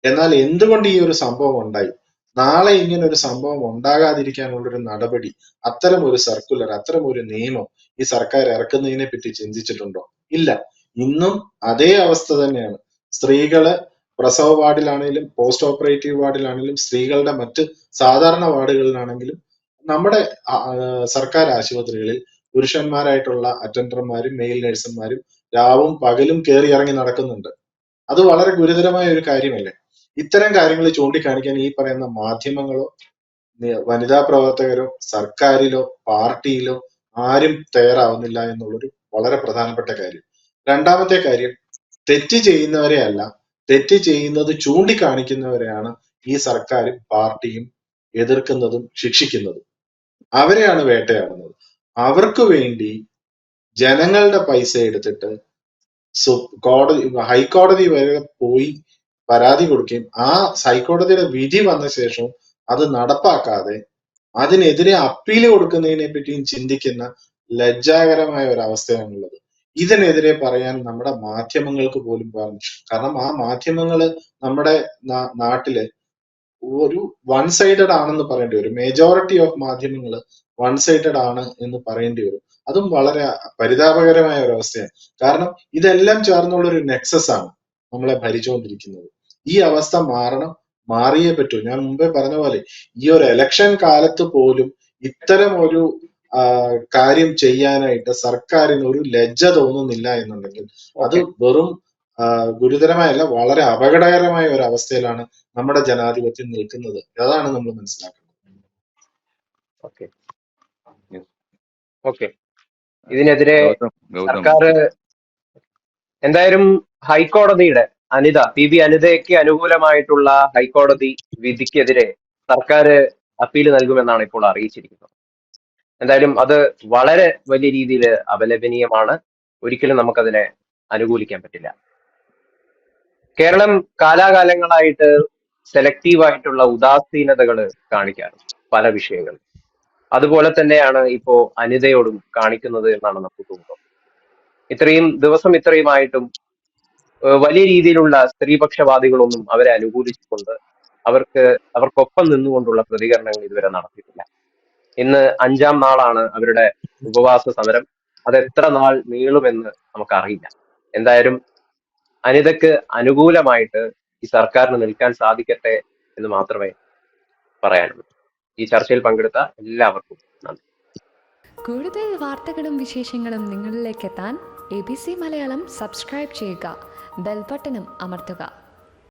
എന്നാൽ എന്തുകൊണ്ട് ഈ ഒരു സംഭവം ഉണ്ടായി? നാളെ ഇങ്ങനെ ഒരു സംഭവം ഉണ്ടാകാതിരിക്കാനുള്ള ഒരു നടപടി, അത്തരം ഒരു സർക്കുലർ, അത്തരം ഒരു നിയമം ഈ സർക്കാർ ഇറക്കുന്നതിനെ പറ്റി ചിന്തിച്ചിട്ടുണ്ടോ? ഇല്ല. ഇന്നും അതേ അവസ്ഥ തന്നെയാണ്. സ്ത്രീകള് പ്രസവ വാർഡിലാണെങ്കിലും പോസ്റ്റ് ഓപ്പറേറ്റീവ് വാർഡിലാണെങ്കിലും സ്ത്രീകളുടെ മറ്റ് സാധാരണ വാർഡുകളിലാണെങ്കിലും നമ്മുടെ സർക്കാർ ആശുപത്രികളിൽ പുരുഷന്മാരായിട്ടുള്ള അറ്റൻഡർമാരും മെയിൽ നഴ്സുമാരും രാവും പകലും കയറി ഇറങ്ങി നടക്കുന്നുണ്ട്. അത് വളരെ ഗുരുതരമായ ഒരു കാര്യമല്ലേ? ഇത്തരം കാര്യങ്ങൾ ചൂണ്ടിക്കാണിക്കാൻ ഈ പറയുന്ന മാധ്യമങ്ങളോ വനിതാ പ്രവർത്തകരോ സർക്കാരിലോ പാർട്ടിയിലോ ആരും തയ്യാറാവുന്നില്ല എന്നുള്ളൊരു വളരെ പ്രധാനപ്പെട്ട കാര്യം. രണ്ടാമത്തെ കാര്യം, തെറ്റ് ചെയ്യുന്നവരെ അല്ല, തെറ്റ് ചെയ്യുന്നത് ചൂണ്ടിക്കാണിക്കുന്നവരെയാണ് ഈ സർക്കാരും പാർട്ടിയും എതിർക്കുന്നതും ശിക്ഷിക്കുന്നതും. അവരെയാണ് വേട്ടയാടുന്നത്. അവർക്ക് വേണ്ടി ജനങ്ങളുടെ പൈസ എടുത്തിട്ട് ഹൈക്കോടതി വരെ പോയി പരാതി കൊടുക്കുകയും ആ ഹൈക്കോടതിയുടെ വിധി വന്ന ശേഷം അത് നടപ്പാക്കാതെ അതിനെതിരെ അപ്പീൽ കൊടുക്കുന്നതിനെ പറ്റിയും ചിന്തിക്കുന്ന ലജ്ജാകരമായ ഒരു അവസ്ഥയാണുള്ളത്. ഇതിനെതിരെ പറയാൻ നമ്മുടെ മാധ്യമങ്ങൾക്ക് പോലും പറഞ്ഞു. കാരണം ആ മാധ്യമങ്ങള് നമ്മുടെ നാട്ടില് ഒരു വൺ സൈഡഡ് ആണെന്ന് പറയേണ്ടി വരും. മേജോറിറ്റി ഓഫ് മാധ്യമങ്ങൾ വൺ സൈഡഡ് ആണ് എന്ന് പറയേണ്ടി വരും. അതും വളരെ പരിതാപകരമായ ഒരു അവസ്ഥയാണ്. കാരണം ഇതെല്ലാം ചേർന്നുള്ള ഒരു നെക്സസ് ആണ് നമ്മളെ ഭരിച്ചുകൊണ്ടിരിക്കുന്നത്. ഈ അവസ്ഥ മാറണം, മാറിയേ പറ്റൂ. ഞാൻ മുമ്പേ പറഞ്ഞ പോലെ ഈ ഒരു ഇലക്ഷൻ കാലത്ത് പോലും ഇത്തരം ഒരു കാര്യം ചെയ്യാനായിട്ട് സർക്കാരിന് ഒരു ലജ്ജ തോന്നുന്നില്ല എന്നുണ്ടെങ്കിൽ അത് വെറും ഗുരുതരമായല്ല, വളരെ അപകടകരമായ ഒരു അവസ്ഥയിലാണ് നമ്മുടെ ജനാധിപത്യം നിൽക്കുന്നത്. അതാണ് നമ്മൾ മനസ്സിലാക്കുന്നത്. ഇതിനെതിരെ സർക്കാർ എന്തായാലും ഹൈക്കോടതിയുടെ പി അനിതയ്ക്ക് അനുകൂലമായിട്ടുള്ള ഹൈക്കോടതി വിധിക്കെതിരെ സർക്കാർ അപ്പീൽ നൽകുമെന്നാണ് ഇപ്പോൾ അറിയിച്ചിരിക്കുന്നത്. എന്തായാലും അത് വളരെ വലിയ രീതിയിൽ അപലപനീയമാണ്. ഒരിക്കലും നമുക്കതിനെ അനുകൂലിക്കാൻ പറ്റില്ല. കേരളം കാലാകാലങ്ങളായിട്ട് സെലക്റ്റീവായിട്ടുള്ള ഉദാസീനതകൾ കാണിക്കാറുണ്ട് പല വിഷയങ്ങൾ. അതുപോലെ തന്നെയാണ് ഇപ്പോ അനിതയോടും കാണിക്കുന്നത് എന്നാണ് നമുക്ക് തോന്നുന്നത്. ഇത്രയുമായിട്ടും വലിയ രീതിയിലുള്ള സ്ത്രീപക്ഷവാദികളൊന്നും അവരെ അനുകൂലിച്ചുകൊണ്ട് അവർക്കൊപ്പം നിന്നുകൊണ്ടുള്ള പ്രതികരണങ്ങൾ ഇതുവരെ നടത്തിയിട്ടില്ല. ഇന്ന് 5ാം നാളാണ് അവരുടെ ഉപവാസ സമരം. അത് എത്ര നാൾ നീളുമെന്ന് നമുക്കറിയില്ല. എന്തായാലും അനിതയ്ക്ക് അനുകൂലമായിട്ട് ഈ സർക്കാരിന് നിൽക്കാൻ സാധിക്കട്ടെ എന്ന് മാത്രമേ പറയാനുള്ളൂ. ഈ ചർച്ചയിൽ പങ്കെടുത്ത എല്ലാവർക്കും നന്ദി. കൂടുതൽ വാർത്തകളും വിശേഷങ്ങളും നിങ്ങളിലേക്ക് എത്താൻ ABC മലയാളം സബ്സ്ക്രൈബ് ചെയ്യുക, ബെൽ ബട്ടണും അമർത്തുക.